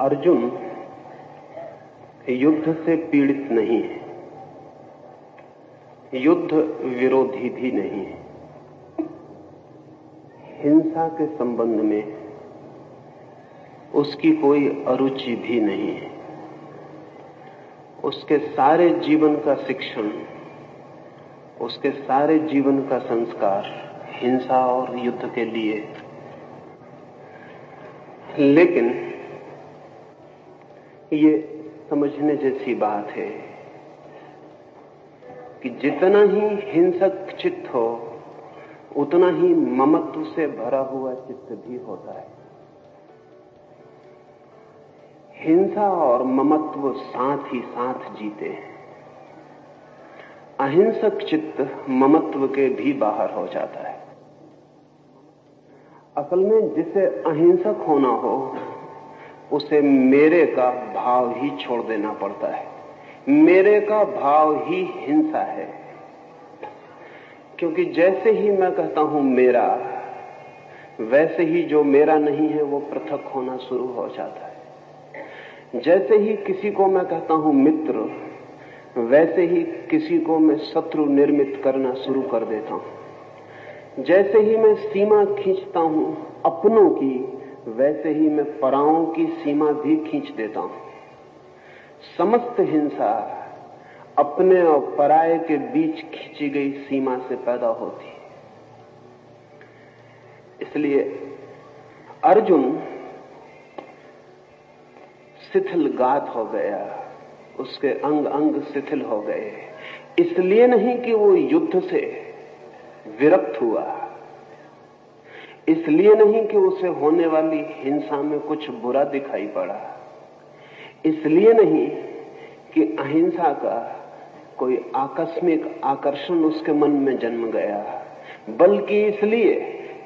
अर्जुन युद्ध से पीड़ित नहीं है, युद्ध विरोधी भी नहीं है। हिंसा के संबंध में उसकी कोई अरुचि भी नहीं है। उसके सारे जीवन का शिक्षण, उसके सारे जीवन का संस्कार हिंसा और युद्ध के लिए। लेकिन ये समझने जैसी बात है कि जितना ही हिंसक चित्त हो उतना ही ममत्व से भरा हुआ चित्त भी होता है। हिंसा और ममत्व साथ ही साथ जीते हैं। अहिंसक चित्त ममत्व के भी बाहर हो जाता है। असल में जिसे अहिंसक होना हो उसे मेरे का भाव ही छोड़ देना पड़ता है। मेरे का भाव ही हिंसा है, क्योंकि जैसे ही मैं कहता हूं मेरा, वैसे ही जो मेरा नहीं है वो पृथक होना शुरू हो जाता है। जैसे ही किसी को मैं कहता हूं मित्र, वैसे ही किसी को मैं शत्रु निर्मित करना शुरू कर देता हूं। जैसे ही मैं सीमा खींचता हूं अपनों की, वैसे ही मैं पराओं की सीमा भी खींच देता हूं। समस्त हिंसा अपने और पराये के बीच खींची गई सीमा से पैदा होती है। इसलिए अर्जुन शिथिलगात हो गया, उसके अंग अंग शिथिल हो गए। इसलिए नहीं कि वो युद्ध से विरक्त हुआ, इसलिए नहीं कि उसे होने वाली हिंसा में कुछ बुरा दिखाई पड़ा, इसलिए नहीं कि अहिंसा का कोई आकस्मिक आकर्षण उसके मन में जन्म गया, बल्कि इसलिए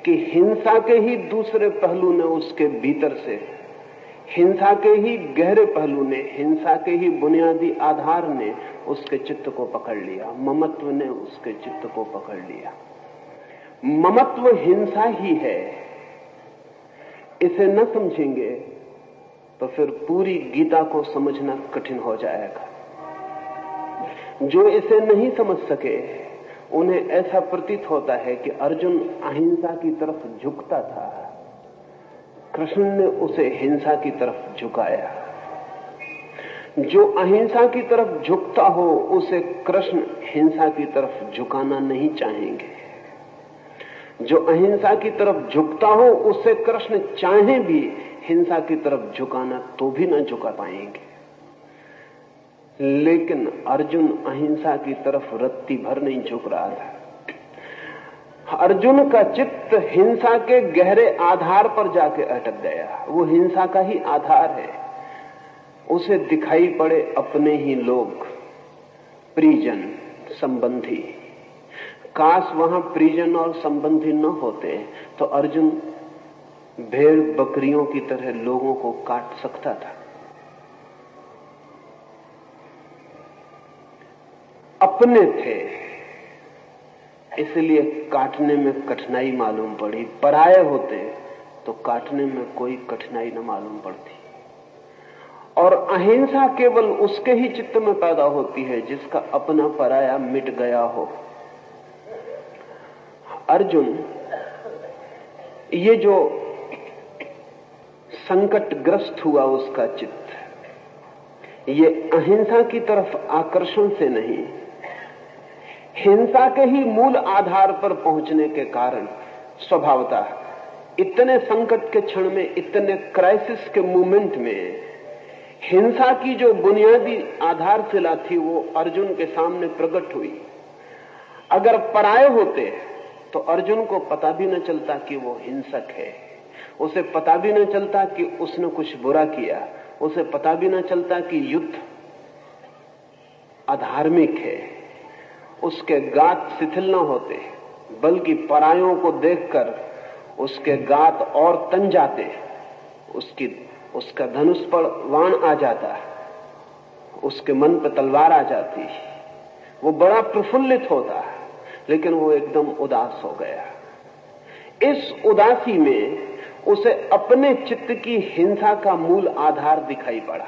कि हिंसा के ही दूसरे पहलू ने उसके भीतर से, हिंसा के ही गहरे पहलू ने, हिंसा के ही बुनियादी आधार ने उसके चित्त को पकड़ लिया। ममत्व ने उसके चित्त को पकड़ लिया। ममत्व हिंसा ही है। इसे न समझेंगे तो फिर पूरी गीता को समझना कठिन हो जाएगा। जो इसे नहीं समझ सके उन्हें ऐसा प्रतीत होता है कि अर्जुन अहिंसा की तरफ झुकता था, कृष्ण ने उसे हिंसा की तरफ झुकाया। जो अहिंसा की तरफ झुकता हो उसे कृष्ण हिंसा की तरफ झुकाना नहीं चाहेंगे। जो अहिंसा की तरफ झुकता हो उसे कृष्ण चाहे भी हिंसा की तरफ झुकाना तो भी न झुका पाएंगे। लेकिन अर्जुन अहिंसा की तरफ रत्ती भर नहीं झुक रहा था। अर्जुन का चित्त हिंसा के गहरे आधार पर जाके अटक गया। वो हिंसा का ही आधार है। उसे दिखाई पड़े अपने ही लोग, परिजन, संबंधी। काश वहां परिजन और संबंधी न होते तो अर्जुन भेड़ बकरियों की तरह लोगों को काट सकता था। अपने थे इसलिए काटने में कठिनाई मालूम पड़ी। पराये होते तो काटने में कोई कठिनाई न मालूम पड़ती। और अहिंसा केवल उसके ही चित्त में पैदा होती है जिसका अपना पराया मिट गया हो। अर्जुन ये जो संकटग्रस्त हुआ उसका चित्त, ये अहिंसा की तरफ आकर्षण से नहीं, हिंसा के ही मूल आधार पर पहुंचने के कारण स्वभावतः इतने संकट के क्षण में, इतने क्राइसिस के मोमेंट में हिंसा की जो बुनियादी आधारशिला थी वो अर्जुन के सामने प्रकट हुई। अगर पराये होते तो अर्जुन को पता भी न चलता कि वो हिंसक है। उसे पता भी न चलता कि उसने कुछ बुरा किया। उसे पता भी न चलता कि युद्ध अधार्मिक है। उसके गात शिथिल न होते, बल्कि परायों को देखकर उसके गात और तन जाते। उसका धनुष पर वाण आ जाता, उसके मन पर तलवार आ जाती। वो बड़ा प्रफुल्लित होता, लेकिन वो एकदम उदास हो गया। इस उदासी में उसे अपने चित्त की हिंसा का मूल आधार दिखाई पड़ा।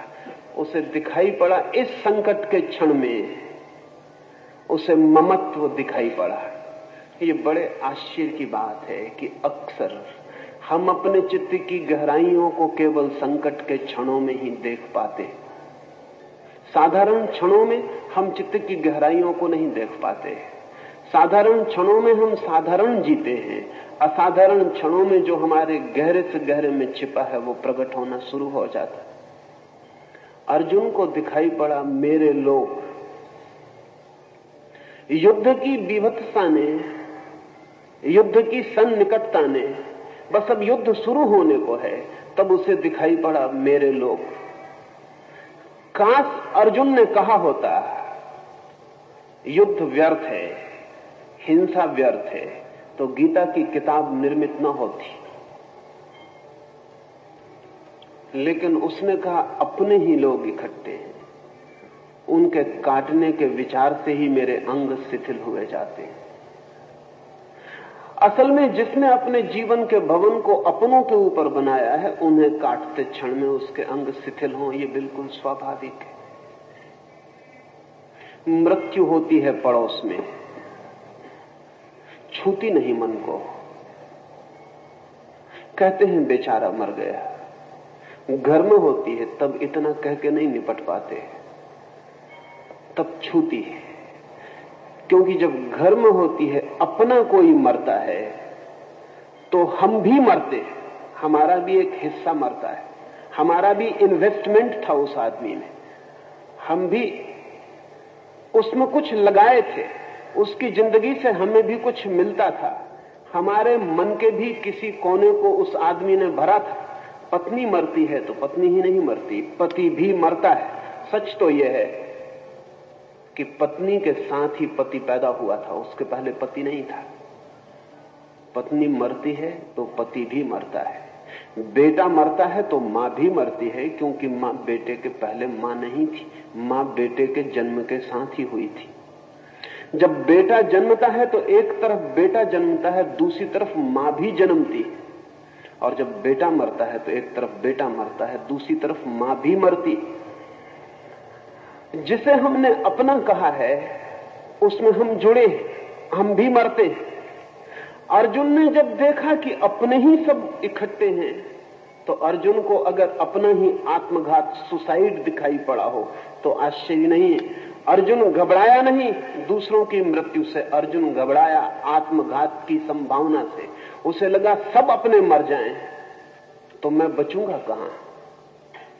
उसे दिखाई पड़ा इस संकट के क्षण में उसे ममत्व दिखाई पड़ा। ये बड़े आश्चर्य की बात है कि अक्सर हम अपने चित्त की गहराइयों को केवल संकट के क्षणों में ही देख पाते। साधारण क्षणों में हम चित्त की गहराइयों को नहीं देख पाते। साधारण क्षणों में हम साधारण जीते हैं। असाधारण क्षणों में जो हमारे गहरे से गहरे में छिपा है वो प्रकट होना शुरू हो जाता है। अर्जुन को दिखाई पड़ा मेरे लोग। युद्ध की विभत्सता ने, युद्ध की सन्निकटता ने, बस अब युद्ध शुरू होने को है, तब उसे दिखाई पड़ा मेरे लोग। काश अर्जुन ने कहा होता युद्ध व्यर्थ है, हिंसा व्यर्थ है, तो गीता की किताब निर्मित न होती। लेकिन उसने कहा अपने ही लोग इकट्ठे हैं, उनके काटने के विचार से ही मेरे अंग शिथिल हुए जाते हैं। असल में जिसने अपने जीवन के भवन को अपनों के ऊपर बनाया है, उन्हें काटते क्षण में उसके अंग शिथिल हों, ये बिल्कुल स्वाभाविक है। मृत्यु होती है पड़ोस में, छूती नहीं मन को। कहते हैं बेचारा मर गया। घर में होती है तब इतना कह के नहीं निपट पाते, तब छूती है। क्योंकि जब घर में होती है, अपना कोई मरता है तो हम भी मरते, हमारा भी एक हिस्सा मरता है, हमारा भी इन्वेस्टमेंट था उस आदमी में, हम भी उसमें कुछ लगाए थे, उसकी जिंदगी से हमें भी कुछ मिलता था, हमारे मन के भी किसी कोने को उस आदमी ने भरा था। पत्नी मरती है तो पत्नी ही नहीं मरती, पति भी मरता है। सच तो यह है कि पत्नी के साथ ही पति पैदा हुआ था, उसके पहले पति नहीं था। पत्नी मरती है तो पति भी मरता है, बेटा मरता है तो मां भी मरती है, क्योंकि मां बेटे के पहले मां नहीं थी, मां बेटे के जन्म के साथ ही हुई थी। जब बेटा जन्मता है तो एक तरफ बेटा जन्मता है, दूसरी तरफ मां भी जन्मती है, और जब बेटा मरता है तो एक तरफ बेटा मरता है, दूसरी तरफ मां भी मरती। जिसे हमने अपना कहा है उसमें हम जुड़े, हम भी मरते। अर्जुन ने जब देखा कि अपने ही सब इकट्ठे हैं, तो अर्जुन को अगर अपना ही आत्मघात, सुसाइड दिखाई पड़ा हो तो आश्चर्य नहीं है। अर्जुन घबराया नहीं दूसरों की मृत्यु से, अर्जुन घबराया आत्मघात की संभावना से। उसे लगा सब अपने मर जाएं तो मैं बचूंगा कहां।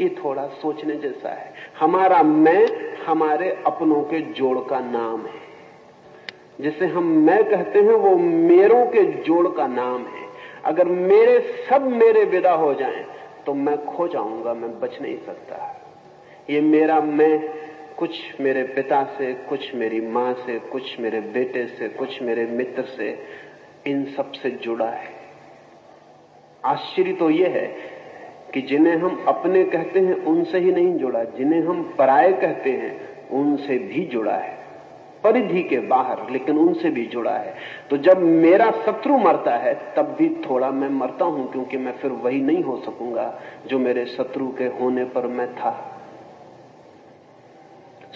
ये थोड़ा सोचने जैसा है। हमारा मैं हमारे अपनों के जोड़ का नाम है। जिसे हम मैं कहते हैं वो मेरों के जोड़ का नाम है। अगर मेरे विदा हो जाएं तो मैं खो जाऊंगा, मैं बच नहीं सकता। ये मेरा मैं कुछ मेरे पिता से, कुछ मेरी मां से, कुछ मेरे बेटे से, कुछ मेरे मित्र से, इन सब से जुड़ा है। आश्चर्य तो यह है कि जिन्हें हम अपने कहते हैं उनसे ही नहीं जुड़ा, जिन्हें हम पराये कहते हैं उनसे भी जुड़ा है, परिधि के बाहर, लेकिन उनसे भी जुड़ा है। तो जब मेरा शत्रु मरता है तब भी थोड़ा मैं मरता हूं, क्योंकि मैं फिर वही नहीं हो सकूंगा जो मेरे शत्रु के होने पर मैं था।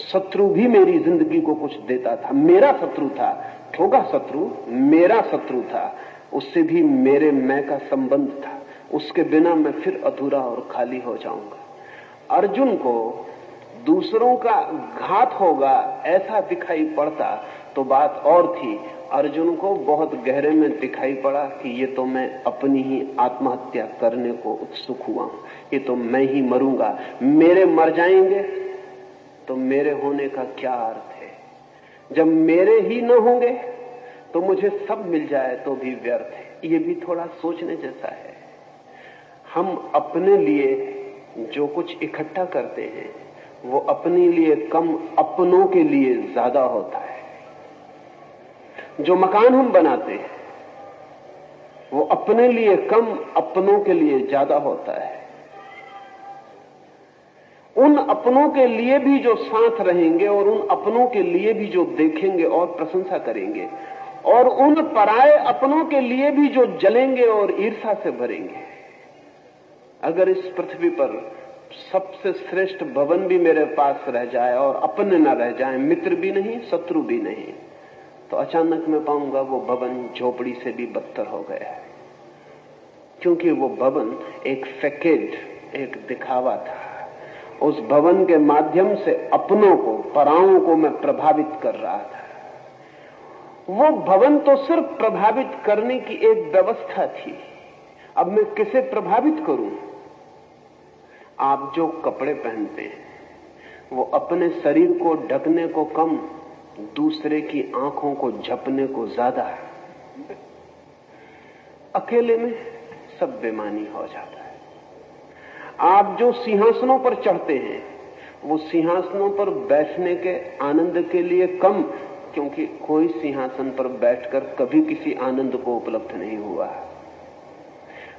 शत्रु भी मेरी जिंदगी को कुछ देता था, मेरा शत्रु था, ठोगा शत्रु मेरा शत्रु था, उससे भी मेरे मैं का संबंध था। उसके बिना मैं फिर अधूरा और खाली हो जाऊंगा। अर्जुन को दूसरों का घात होगा ऐसा दिखाई पड़ता तो बात और थी। अर्जुन को बहुत गहरे में दिखाई पड़ा कि ये तो मैं अपनी ही आत्महत्या करने को उत्सुक हुआ हूं, ये तो मैं ही मरूंगा। मेरे मर जाएंगे तो मेरे होने का क्या अर्थ है? जब मेरे ही न होंगे तो मुझे सब मिल जाए तो भी व्यर्थ है। ये भी थोड़ा सोचने जैसा है। हम अपने लिए जो कुछ इकट्ठा करते हैं वो अपने लिए कम, अपनों के लिए ज्यादा होता है। जो मकान हम बनाते हैं वो अपने लिए कम, अपनों के लिए ज्यादा होता है। उन अपनों के लिए भी जो साथ रहेंगे और उन अपनों के लिए भी जो देखेंगे और प्रशंसा करेंगे, और उन पराये अपनों के लिए भी जो जलेंगे और ईर्ष्या से भरेंगे। अगर इस पृथ्वी पर सबसे श्रेष्ठ भवन भी मेरे पास रह जाए और अपने न रह जाए, मित्र भी नहीं शत्रु भी नहीं, तो अचानक मैं पाऊंगा वो भवन झोपड़ी से भी बदतर हो गया है। क्योंकि वो भवन एक फैकेड, एक दिखावा था। उस भवन के माध्यम से अपनों को, पराओं को मैं प्रभावित कर रहा था। वो भवन तो सिर्फ प्रभावित करने की एक व्यवस्था थी। अब मैं किसे प्रभावित करूं? आप जो कपड़े पहनते हैं वो अपने शरीर को ढकने को कम, दूसरे की आंखों को झपने को ज्यादा है। अकेले में सब बेमानी हो जाता है। आप जो सिंहासनों पर चढ़ते हैं वो सिंहासनों पर बैठने के आनंद के लिए कम, क्योंकि कोई सिंहासन पर बैठकर कभी किसी आनंद को उपलब्ध नहीं हुआ।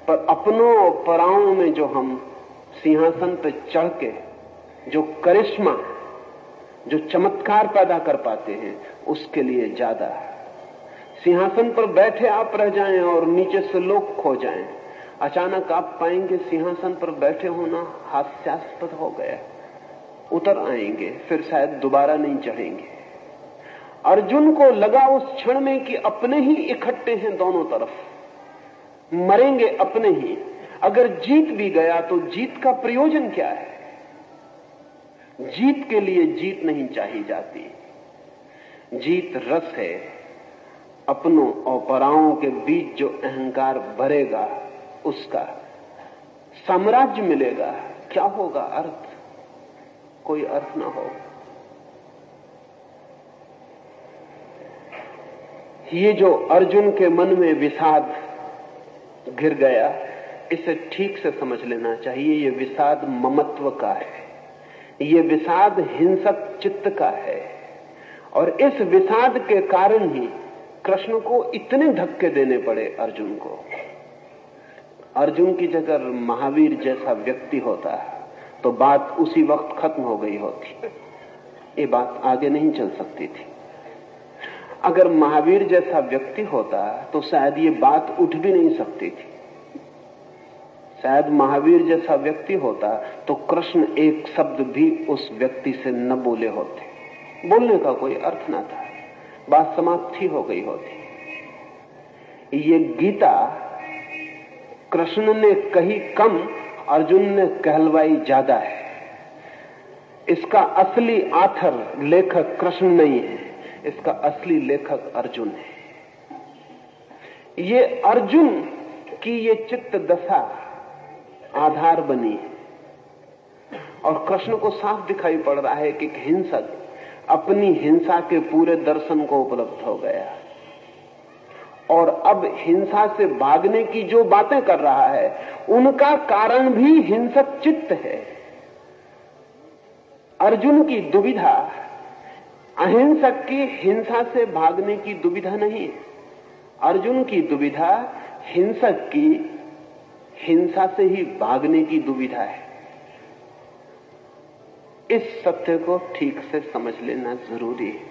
पर अपनों और पराओं में जो हम सिंहासन पर चढ़ के जो करिश्मा, जो चमत्कार पैदा कर पाते हैं, उसके लिए ज्यादा। सिंहासन पर बैठे आप रह जाएं और नीचे से लोग खो जाएं, अचानक आप पाएंगे सिंहासन पर बैठे होना हास्यास्पद हो गया। उतर आएंगे, फिर शायद दोबारा नहीं चढ़ेंगे। अर्जुन को लगा उस क्षण में कि अपने ही इकट्ठे हैं दोनों तरफ, मरेंगे अपने ही। अगर जीत भी गया तो जीत का प्रयोजन क्या है? जीत के लिए जीत नहीं चाहिए जाती। जीत रस है। अपनों और पराओं के बीच जो अहंकार भरेगा उसका साम्राज्य मिलेगा। क्या होगा? अर्थ, कोई अर्थ ना होगा। ये जो अर्जुन के मन में विषाद घिर गया, इसे ठीक से समझ लेना चाहिए। ये विषाद ममत्व का है, ये विषाद हिंसक चित्त का है। और इस विषाद के कारण ही कृष्ण को इतने धक्के देने पड़े अर्जुन को। अर्जुन की जगह महावीर जैसा व्यक्ति होता तो बात उसी वक्त खत्म हो गई होती, ये बात आगे नहीं चल सकती थी। अगर महावीर जैसा व्यक्ति होता तो शायद ये बात उठ भी नहीं सकती थी। शायद महावीर जैसा व्यक्ति होता तो कृष्ण एक शब्द भी उस व्यक्ति से न बोले होते, बोलने का कोई अर्थ ना था, बात समाप्ति हो गई होती। ये गीता कृष्ण ने कही कम, अर्जुन ने कहलवाई ज्यादा है। इसका असली आथर, लेखक कृष्ण नहीं है, इसका असली लेखक अर्जुन है। ये अर्जुन की ये चित्त दशा आधार बनी और कृष्ण को साफ दिखाई पड़ रहा है कि हिंसक अपनी हिंसा के पूरे दर्शन को उपलब्ध हो गया और अब हिंसा से भागने की जो बातें कर रहा है उनका कारण भी हिंसक चित्त है। अर्जुन की दुविधा अहिंसक की हिंसा से भागने की दुविधा नहीं, अर्जुन की दुविधा हिंसक की हिंसा से ही भागने की दुविधा है। इस सत्य को ठीक से समझ लेना जरूरी है।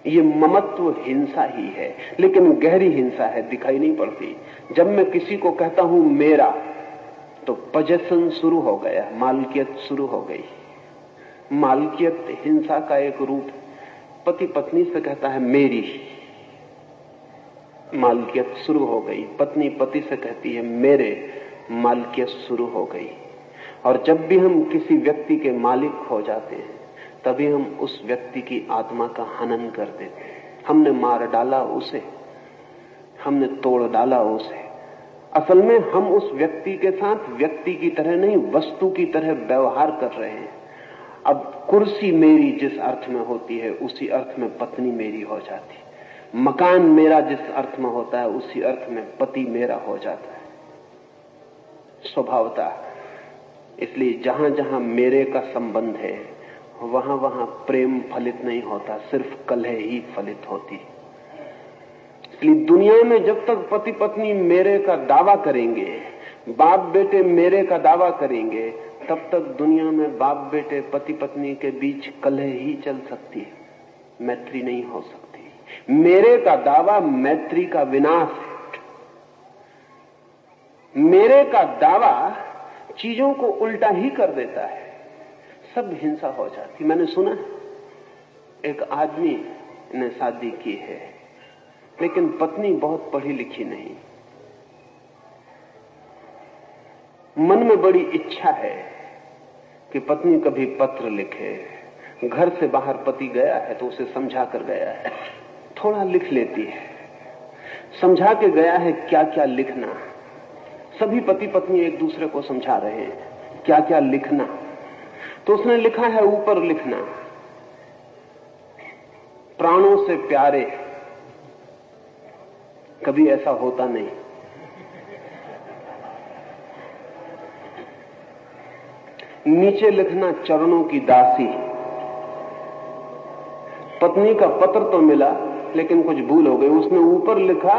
ये ममत्व हिंसा ही है, लेकिन गहरी हिंसा है, दिखाई नहीं पड़ती। जब मैं किसी को कहता हूं मेरा, तो पजेशन शुरू हो गया, मालकियत शुरू हो गई। मालकियत हिंसा का एक रूप। पति पत्नी से कहता है मेरी, मालकियत शुरू हो गई। पत्नी पति से कहती है मेरे, मालकियत शुरू हो गई। और जब भी हम किसी व्यक्ति के मालिक हो जाते हैं तभी हम उस व्यक्ति की आत्मा का हनन कर देते हैं। हमने मार डाला उसे, हमने तोड़ डाला उसे। असल में हम उस व्यक्ति के साथ व्यक्ति की तरह नहीं, वस्तु की तरह व्यवहार कर रहे हैं। अब कुर्सी मेरी जिस अर्थ में होती है उसी अर्थ में पत्नी मेरी हो जाती है। मकान मेरा जिस अर्थ में होता है उसी अर्थ में पति मेरा हो जाता है स्वभावतः। इसलिए जहां जहां मेरे का संबंध है वहां वहां प्रेम फलित नहीं होता, सिर्फ कलह ही फलित होती है। इसलिए दुनिया में जब तक पति पत्नी मेरे का दावा करेंगे, बाप बेटे मेरे का दावा करेंगे, तब तक दुनिया में बाप बेटे पति पत्नी के बीच कलह ही चल सकती है, मैत्री नहीं हो सकती। मेरे का दावा मैत्री का विनाश है। मेरे का दावा चीजों को उल्टा ही कर देता है, सब हिंसा हो जाती। मैंने सुना एक आदमी ने शादी की है, लेकिन पत्नी बहुत पढ़ी लिखी नहीं। मन में बड़ी इच्छा है कि पत्नी कभी पत्र लिखे। घर से बाहर पति गया है तो उसे समझा कर गया है, थोड़ा लिख लेती है। समझा के गया है क्या क्या लिखना। सभी पति पत्नी एक दूसरे को समझा रहे हैं क्या क्या लिखना। तो उसने लिखा है ऊपर लिखना, प्राणों से प्यारे। कभी ऐसा होता नहीं। नीचे लिखना, चरणों की दासी। पत्नी का पत्र तो मिला लेकिन कुछ भूल हो गई। उसने ऊपर लिखा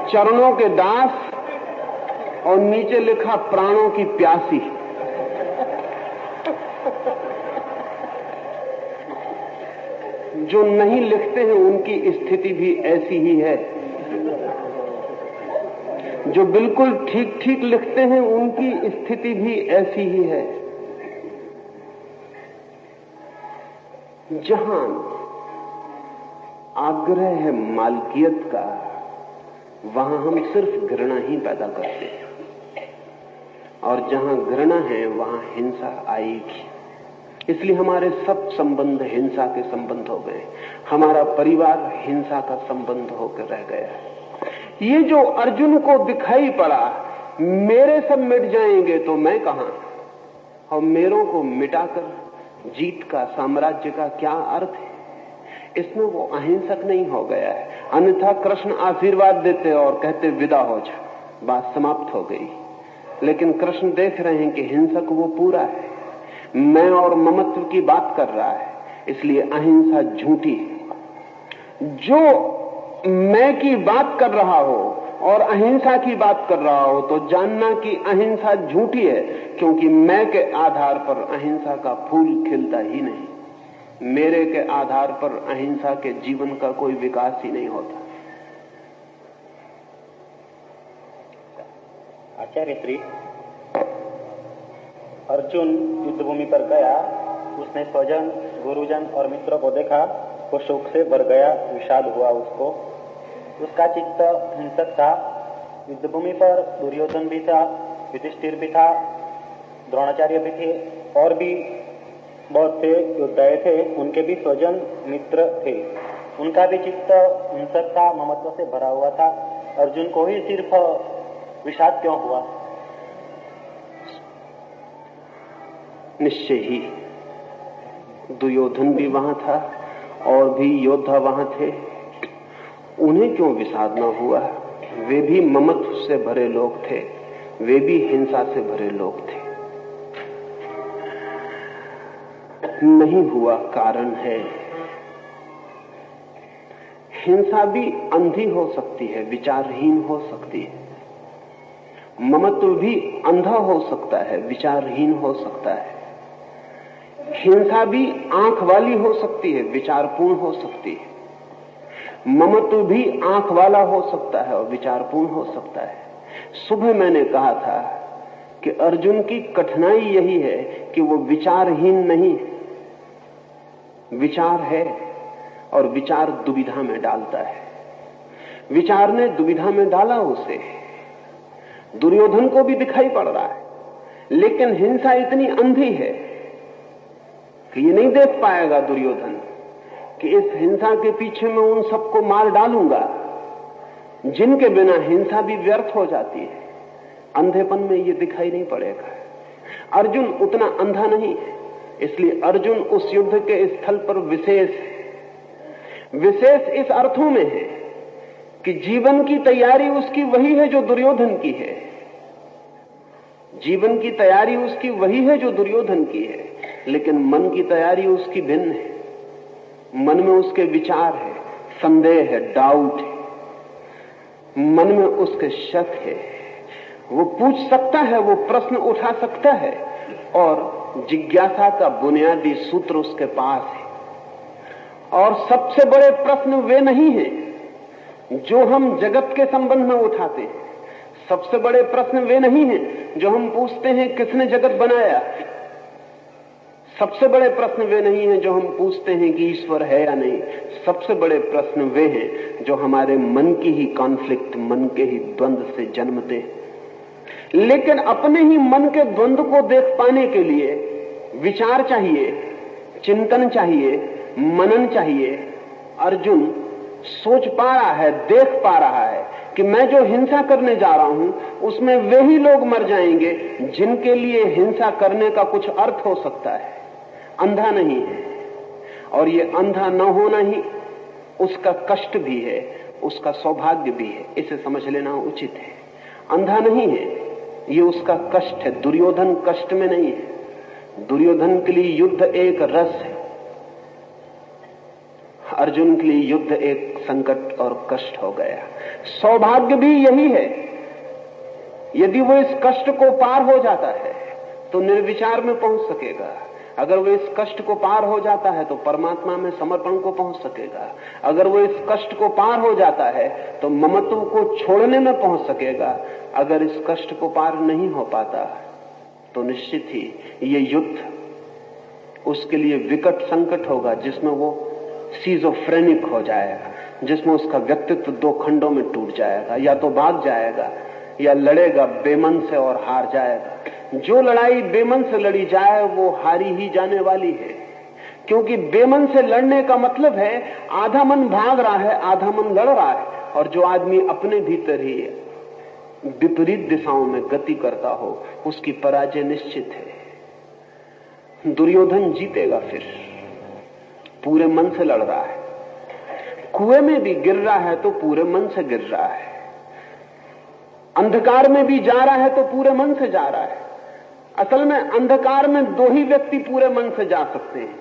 चरणों के दास और नीचे लिखा प्राणों की प्यासी। जो नहीं लिखते हैं उनकी स्थिति भी ऐसी ही है, जो बिल्कुल ठीक ठीक लिखते हैं उनकी स्थिति भी ऐसी ही है। जहां आग्रह है मालकियत का, वहां हम सिर्फ घृणा ही पैदा करते हैं, और जहां घृणा है वहां हिंसा आएगी। इसलिए हमारे सब संबंध हिंसा के संबंध हो गए। हमारा परिवार हिंसा का संबंध होकर रह गया। ये जो अर्जुन को दिखाई पड़ा, मेरे सब मिट जाएंगे तो मैं कहां, और मेरों को मिटाकर जीत का, साम्राज्य का क्या अर्थ है। इसमें वो अहिंसक नहीं हो गया है। अन्यथा कृष्ण आशीर्वाद देते और कहते विदा हो जा, बात समाप्त हो गई। लेकिन कृष्ण देख रहे हैं कि हिंसक वो पूरा है, मैं और ममत्व की बात कर रहा है, इसलिए अहिंसा झूठी। जो मैं की बात कर रहा हो और अहिंसा की बात कर रहा हो तो जानना कि अहिंसा झूठी है, क्योंकि मैं के आधार पर अहिंसा का फूल खिलता ही नहीं। मेरे के आधार पर अहिंसा के जीवन का कोई विकास ही नहीं होता। आचार्य श्री, अर्जुन युद्ध भूमि पर गया, उसने स्वजन, गुरुजन और मित्रों को देखा, वो शोक से भर गया, विषाद हुआ उसको। उसका चित्त हिंसक था। युद्ध भूमि पर दुर्योधन भी था, युधिष्ठिर भी था, द्रोणाचार्य भी थे, और भी बहुत से योद्धाएं थे। उनके भी स्वजन मित्र थे। उनका भी चित्त हिंसक था, ममत्व से भरा हुआ था। अर्जुन को ही सिर्फ विषाद क्यों हुआ? निश्चय ही दुर्योधन भी वहां था और भी योद्धा वहां थे, उन्हें क्यों विषाद न हुआ? वे भी ममत्व से भरे लोग थे, वे भी हिंसा से भरे लोग थे। नहीं हुआ कारण है, हिंसा भी अंधी हो सकती है, विचारहीन हो सकती है। ममत्व भी अंधा हो सकता है, विचारहीन हो सकता है। हिंसा भी आंख वाली हो सकती है, विचारपूर्ण हो सकती है। ममत्व भी आंख वाला हो सकता है और विचारपूर्ण हो सकता है। सुबह मैंने कहा था कि अर्जुन की कठिनाई यही है कि वो विचारहीन नहीं, विचार है और विचार दुविधा में डालता है। विचार ने दुविधा में डाला उसे। दुर्योधन को भी दिखाई पड़ रहा है, लेकिन हिंसा इतनी अंधी है कि ये नहीं देख पाएगा दुर्योधन कि इस हिंसा के पीछे मैं उन सबको मार डालूंगा जिनके बिना हिंसा भी व्यर्थ हो जाती है। अंधेपन में ये दिखाई नहीं पड़ेगा। अर्जुन उतना अंधा नहीं है, इसलिए अर्जुन उस युद्ध के स्थल पर विशेष इस अर्थों में है कि जीवन की तैयारी उसकी वही है जो दुर्योधन की है। जीवन की तैयारी उसकी वही है जो दुर्योधन की है, लेकिन मन की तैयारी उसकी भिन्न है। मन में उसके विचार है, संदेह है, डाउट है, मन में उसके शक है। वो पूछ सकता है, वो प्रश्न उठा सकता है, और जिज्ञासा का बुनियादी सूत्र उसके पास है। और सबसे बड़े प्रश्न वे नहीं हैं जो हम जगत के संबंध में उठाते हैं। सबसे बड़े प्रश्न वे नहीं हैं जो हम पूछते हैं किसने जगत बनाया। सबसे बड़े प्रश्न वे नहीं हैं जो हम पूछते हैं कि ईश्वर है या नहीं। सबसे बड़े प्रश्न वे हैं जो हमारे मन की ही कॉन्फ्लिक्ट, मन के ही द्वंद्व से जन्मते हैं। लेकिन अपने ही मन के द्वंद्व को देख पाने के लिए विचार चाहिए, चिंतन चाहिए, मनन चाहिए। अर्जुन सोच पा रहा है, देख पा रहा है कि मैं जो हिंसा करने जा रहा हूं उसमें वे ही लोग मर जाएंगे जिनके लिए हिंसा करने का कुछ अर्थ हो सकता है। अंधा नहीं है, और ये अंधा न होना ही उसका कष्ट भी है, उसका सौभाग्य भी है। इसे समझ लेना उचित है। अंधा नहीं है, ये उसका कष्ट है। दुर्योधन कष्ट में नहीं है। दुर्योधन के लिए युद्ध एक रस है, अर्जुन के लिए युद्ध एक संकट और कष्ट हो गया। सौभाग्य भी यही है, यदि वो इस कष्ट को पार हो जाता है तो निर्विचार में पहुंच सकेगा। अगर वो इस कष्ट को पार हो जाता है तो परमात्मा में समर्पण को पहुंच सकेगा। अगर वो इस कष्ट को पार हो जाता है तो ममत्व को छोड़ने में पहुंच सकेगा। अगर इस कष्ट को पार नहीं हो पाता तो निश्चित ही ये युद्ध उसके लिए विकट संकट होगा, जिसमें वो सीजोफ्रेनिक हो जाएगा, जिसमें उसका व्यक्तित्व दो खंडों में टूट जाएगा। या तो भाग जाएगा या लड़ेगा बेमन से और हार जाएगा। जो लड़ाई बेमन से लड़ी जाए वो हारी ही जाने वाली है, क्योंकि बेमन से लड़ने का मतलब है आधा मन भाग रहा है, आधा मन लड़ रहा है। और जो आदमी अपने भीतर ही विपरीत दिशाओं में गति करता हो उसकी पराजय निश्चित है। दुर्योधन जीतेगा, फिर पूरे मन से लड़ रहा है। कुएं में भी गिर रहा है तो पूरे मन से गिर रहा है। अंधकार में भी जा रहा है तो पूरे मन से जा रहा है। असल में अंधकार में दो ही व्यक्ति पूरे मन से जा सकते हैं।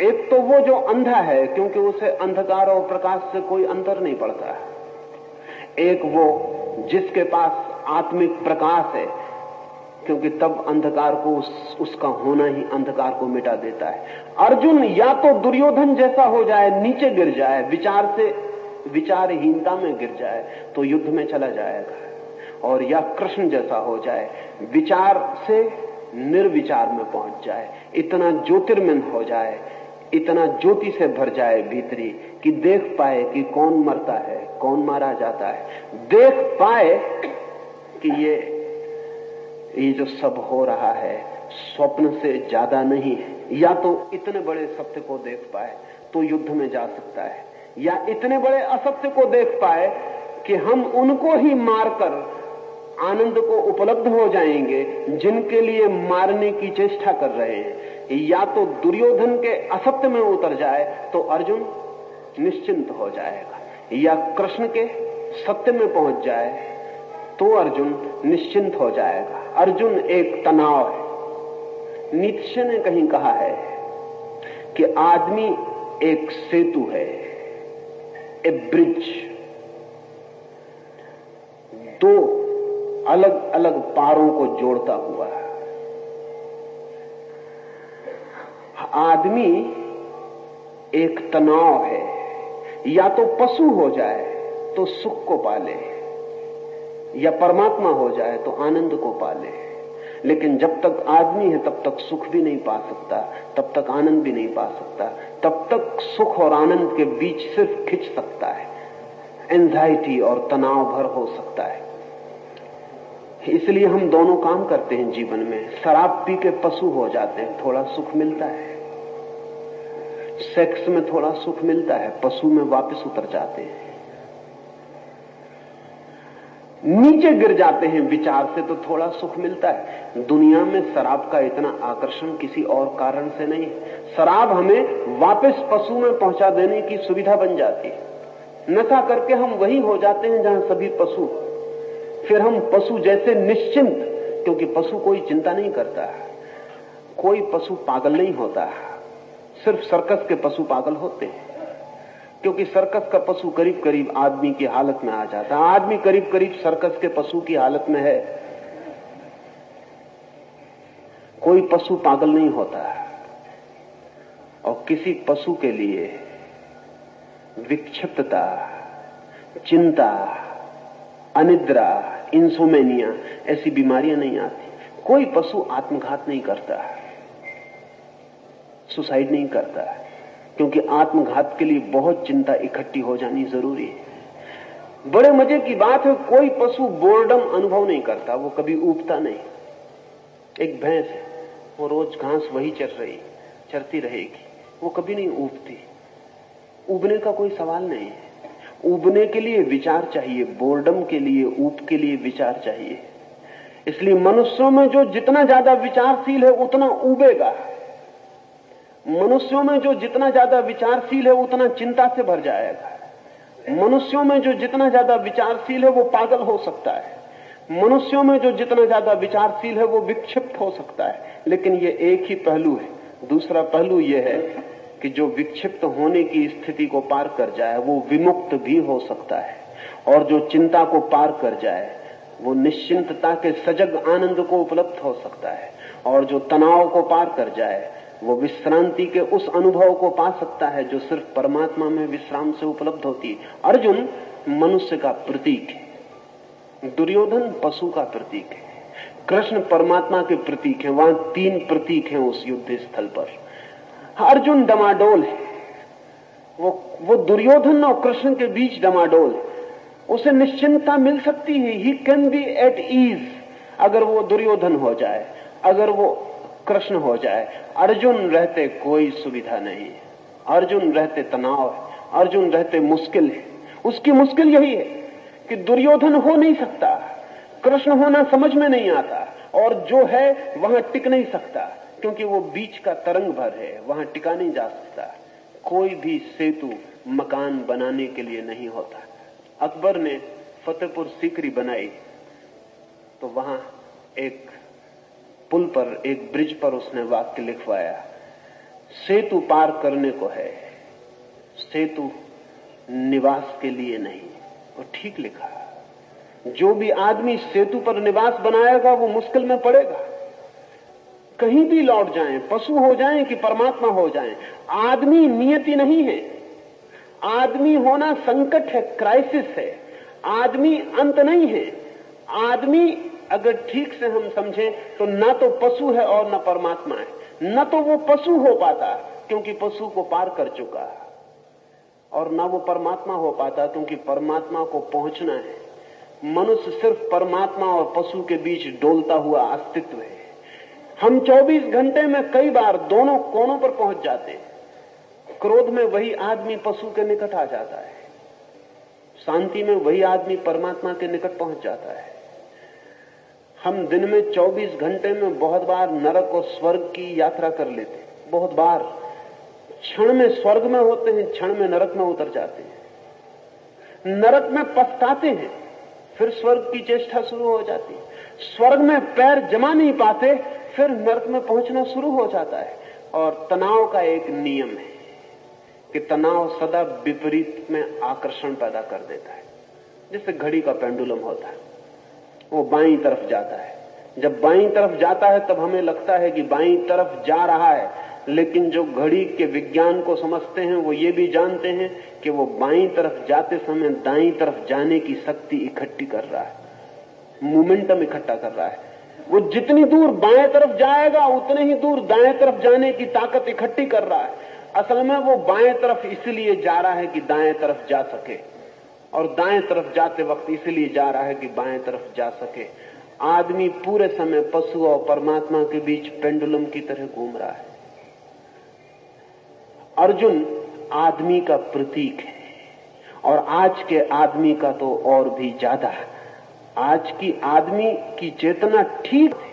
एक तो वो जो अंधा है, क्योंकि उसे अंधकार और प्रकाश से कोई अंतर नहीं पड़ता है। एक वो जिसके पास आत्मिक प्रकाश है, क्योंकि तब अंधकार को उसका होना ही अंधकार को मिटा देता है। अर्जुन या तो दुर्योधन जैसा हो जाए, नीचे गिर जाए, विचार से विचारहीनता में गिर जाए तो युद्ध में चला जाएगा, और या कृष्ण जैसा हो जाए, विचार से निर्विचार में पहुंच जाए, इतना ज्योतिर्मय हो जाए, इतना ज्योति से भर जाए भीतरी कि देख पाए कि कौन मरता है, कौन मारा जाता है। देख पाए कि ये जो सब हो रहा है स्वप्न से ज्यादा नहीं है। या तो इतने बड़े सत्य को देख पाए तो युद्ध में जा सकता है, या इतने बड़े असत्य को देख पाए कि हम उनको ही मारकर आनंद को उपलब्ध हो जाएंगे जिनके लिए मारने की चेष्टा कर रहे हैं। या तो दुर्योधन के असत्य में उतर जाए तो अर्जुन निश्चिंत हो जाएगा, या कृष्ण के सत्य में पहुंच जाए तो अर्जुन निश्चिंत हो जाएगा। अर्जुन एक तनाव है। नीत्शे ने कहीं कहा है कि आदमी एक सेतु है, ए ब्रिज। दो अलग अलग पारों को जोड़ता हुआ। आदमी एक तनाव है, या तो पशु हो जाए तो सुख को पाले, या परमात्मा हो जाए तो आनंद को पाले। लेकिन जब तक आदमी है तब तक सुख भी नहीं पा सकता, तब तक आनंद भी नहीं पा सकता। तब तक सुख और आनंद के बीच सिर्फ खिंच सकता है, एंजाइटी और तनाव भर हो सकता है। इसलिए हम दोनों काम करते हैं जीवन में। शराब पी के पशु हो जाते हैं, थोड़ा सुख मिलता है, सेक्स में थोड़ा सुख मिलता है, पशु में वापस उतर जाते हैं, नीचे गिर जाते हैं विचार से तो थोड़ा सुख मिलता है। दुनिया में शराब का इतना आकर्षण किसी और कारण से नहीं। शराब हमें वापस पशु में पहुंचा देने की सुविधा बन जाती है। नशा करके हम वही हो जाते हैं जहां सभी पशु, फिर हम पशु जैसे निश्चिंत, क्योंकि पशु कोई चिंता नहीं करता, कोई पशु पागल नहीं होता, सिर्फ सर्कस के पशु पागल होते हैं, क्योंकि सर्कस का पशु करीब करीब आदमी की हालत में आ जाता है, आदमी करीब करीब सर्कस के पशु की हालत में है। कोई पशु पागल नहीं होता, और किसी पशु के लिए विक्षिप्तता, चिंता, अनिद्रा, इंसोमेनिया, ऐसी बीमारियां नहीं आती। कोई पशु आत्मघात नहीं करता, सुसाइड नहीं करता, क्योंकि आत्मघात के लिए बहुत चिंता इकट्ठी हो जानी जरूरी है। बड़े मजे की बात है, कोई पशु बोर्डम अनुभव नहीं करता, वो कभी ऊबता नहीं। एक भैंस है, वो रोज घास वही चरती रहेगी, वो कभी नहीं ऊबती। ऊबने का कोई सवाल नहीं है। ऊबने के लिए विचार चाहिए, बोर्डम के लिए, ऊब के लिए विचार चाहिए। इसलिए मनुष्यों में जो जितना ज्यादा विचारशील है उतना ऊबेगा, मनुष्यों में जो जितना ज्यादा विचारशील है उतना चिंता से भर जाएगा, मनुष्यों में जो जितना ज्यादा विचारशील है वो पागल हो सकता है, मनुष्यों में जो जितना ज्यादा विचारशील है वो विक्षिप्त हो सकता है। लेकिन ये एक ही पहलू है। दूसरा पहलू ये है कि जो विक्षिप्त होने की स्थिति को पार कर जाए वो विमुक्त भी हो सकता है, और जो चिंता को पार कर जाए वो निश्चिंतता के सजग आनंद को उपलब्ध हो सकता है, और जो तनाव को पार कर जाए वो विश्रांति के उस अनुभव को पा सकता है जो सिर्फ परमात्मा में विश्राम से उपलब्ध होती है। अर्जुन मनुष्य का प्रतीक है, दुर्योधन पशु का प्रतीक है, कृष्ण परमात्मा के प्रतीक है। वहां 3 प्रतीक हैं उस युद्ध स्थल पर। अर्जुन डमाडोल है, वो दुर्योधन और कृष्ण के बीच डमाडोल है। उसे निश्चिंतता मिल सकती है, he can be at ease. अगर वो दुर्योधन हो जाए, अगर वो कृष्ण हो जाए, अर्जुन रहते कोई सुविधा नहीं है, अर्जुन रहते तनाव है, अर्जुन रहते मुश्किल है। उसकी मुश्किल यही है कि दुर्योधन हो नहीं सकता, कृष्ण होना समझ में नहीं आता, और जो है वहां टिक नहीं सकता, क्योंकि वो बीच का तरंग भर है, वहां टिका नहीं जा सकता। कोई भी सेतु मकान बनाने के लिए नहीं होता। अकबर ने फतेहपुर सीकरी बनाई तो वहां एक पुल पर, एक ब्रिज पर उसने वाक्य लिखवाया, सेतु पार करने को है, सेतु निवास के लिए नहीं। और ठीक लिखा। जो भी आदमी सेतु पर निवास बनाएगा वो मुश्किल में पड़ेगा। कहीं भी लौट जाएं, पशु हो जाएं कि परमात्मा हो जाएं, आदमी नियति नहीं है। आदमी होना संकट है, क्राइसिस है। आदमी अंत नहीं है। आदमी अगर ठीक से हम समझें तो ना तो पशु है और ना परमात्मा है। न तो वो पशु हो पाता क्योंकि पशु को पार कर चुका है, और ना वो परमात्मा हो पाता क्योंकि परमात्मा को पहुंचना है। मनुष्य सिर्फ परमात्मा और पशु के बीच डोलता हुआ अस्तित्व है। हम 24 घंटे में कई बार दोनों कोनों पर पहुंच जाते हैं। क्रोध में वही आदमी पशु के निकट आ जाता है, शांति में वही आदमी परमात्मा के निकट पहुंच जाता है। हम दिन में 24 घंटे में बहुत बार नरक और स्वर्ग की यात्रा कर लेते हैं। बहुत बार क्षण में स्वर्ग में होते हैं, क्षण में नरक में उतर जाते हैं। नरक में पछताते हैं, फिर स्वर्ग की चेष्टा शुरू हो जाती है। स्वर्ग में पैर जमा नहीं पाते, फिर नरक में पहुंचना शुरू हो जाता है। और तनाव का एक नियम है कि तनाव सदा विपरीत में आकर्षण पैदा कर देता है। जैसे घड़ी का पेंडुलम होता है, वो बाईं तरफ जाता है। जब बाईं तरफ जाता है तब हमें लगता है कि बाईं तरफ जा रहा है, लेकिन जो घड़ी के विज्ञान को समझते हैं वो ये भी जानते हैं कि वो बाईं तरफ जाते समय दाईं तरफ जाने की शक्ति इकट्ठी कर रहा है, मोमेंटम इकट्ठा कर रहा है। वो जितनी दूर बाएं तरफ जाएगा उतने ही दूर दाएं तरफ जाने की ताकत इकट्ठी कर रहा है। असल में वो बाएं तरफ इसलिए जा रहा है कि दाएं तरफ जा सके, और दाएं तरफ जाते वक्त इसलिए जा रहा है कि बाएं तरफ जा सके। आदमी पूरे समय पशु और परमात्मा के बीच पेंडुलम की तरह घूम रहा है। अर्जुन आदमी का प्रतीक है, और आज के आदमी का तो और भी ज्यादा है। आज की आदमी की चेतना ठीक है।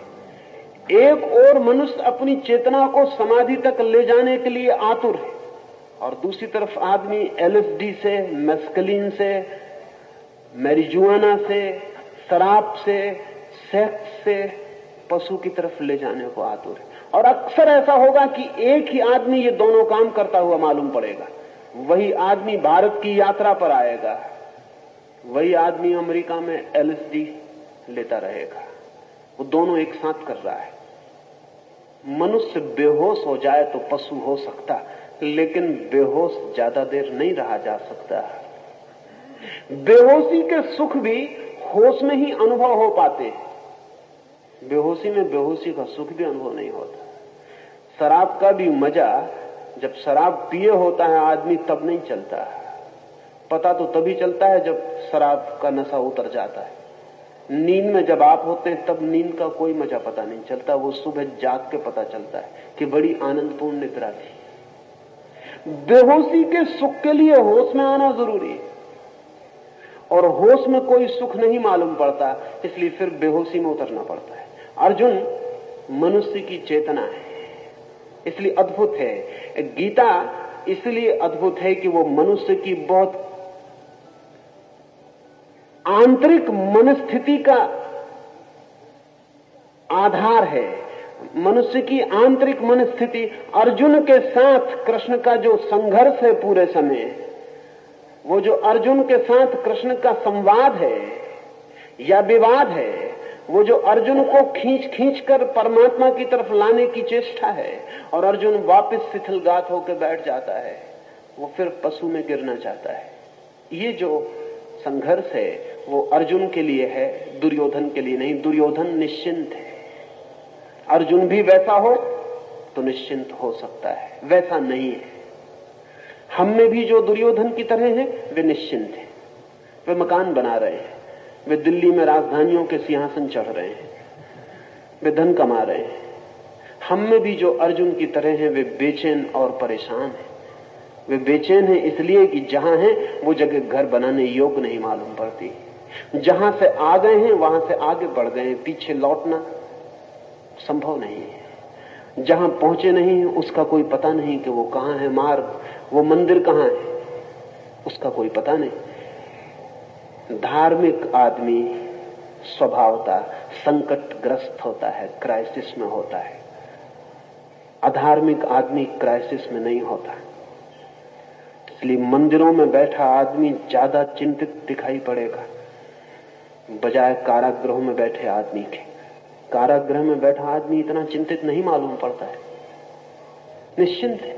एक और मनुष्य अपनी चेतना को समाधि तक ले जाने के लिए आतुर है, और दूसरी तरफ आदमी एलएसडी से, मेस्कलिन से, मैरिजुआना से, शराब से, सेक्स से पशु की तरफ ले जाने को आतुर है। और अक्सर ऐसा होगा कि एक ही आदमी ये दोनों काम करता हुआ मालूम पड़ेगा। वही आदमी भारत की यात्रा पर आएगा, वही आदमी अमेरिका में एलएसडी लेता रहेगा। वो दोनों एक साथ कर रहा है। मनुष्य बेहोश हो जाए तो पशु हो सकता, लेकिन बेहोश ज्यादा देर नहीं रहा जा सकता। बेहोशी के सुख भी होश में ही अनुभव हो पाते हैं। बेहोशी में बेहोशी का सुख भी अनुभव नहीं होता। शराब का भी मजा जब शराब पिए होता है आदमी तब नहीं चलता, पता तो तभी चलता है जब शराब का नशा उतर जाता है। नींद में जब आप होते हैं तब नींद का कोई मजा पता नहीं चलता, वो सुबह जाग के पता चलता है कि बड़ी आनंदपूर्ण निद्रा थी। बेहोशी के सुख के लिए होश में आना जरूरी है, और होश में कोई सुख नहीं मालूम पड़ता, इसलिए फिर बेहोशी में उतरना पड़ता है। अर्जुन मनुष्य की चेतना है, इसलिए अद्भुत है। गीता इसलिए अद्भुत है कि वो मनुष्य की बहुत आंतरिक मनस्थिति का आधार है। मनुष्य की आंतरिक मनस्थिति, अर्जुन के साथ कृष्ण का जो संघर्ष है पूरे समय, वो जो अर्जुन के साथ कृष्ण का संवाद है या विवाद है, वो जो अर्जुन को खींच खींच कर परमात्मा की तरफ लाने की चेष्टा है, और अर्जुन वापस शिथिलगात होकर बैठ जाता है, वो फिर पशु में गिरना चाहता है। ये जो संघर्ष है वो अर्जुन के लिए है, दुर्योधन के लिए नहीं। दुर्योधन निश्चिंत है, अर्जुन भी वैसा हो तो निश्चिंत हो सकता है, वैसा नहीं है। हम में भी जो दुर्योधन की तरह हैं वे निश्चिंत हैं, वे मकान बना रहे हैं, वे दिल्ली में राजधानियों के सिंहासन चढ़ रहे हैं, वे धन कमा रहे हैं। हम में भी जो अर्जुन की तरह हैं वे बेचैन और परेशान हैं। वे बेचैन हैं इसलिए कि जहां हैं वो जगह घर बनाने योग्य नहीं मालूम पड़ती। जहां से आ गए हैं वहां से आगे बढ़ गए हैं, पीछे लौटना संभव नहीं है। जहां पहुंचे नहीं है उसका कोई पता नहीं कि वो कहां है मार्ग, वो मंदिर कहां है उसका कोई पता नहीं। धार्मिक आदमी स्वभावतः संकटग्रस्त होता है, क्राइसिस में होता है। अधार्मिक आदमी क्राइसिस में नहीं होता। इसलिए मंदिरों में बैठा आदमी ज्यादा चिंतित दिखाई पड़ेगा बजाय कारागृहों में बैठे आदमी के। कारागृह में बैठा आदमी इतना चिंतित नहीं मालूम पड़ता है, निश्चिंत है।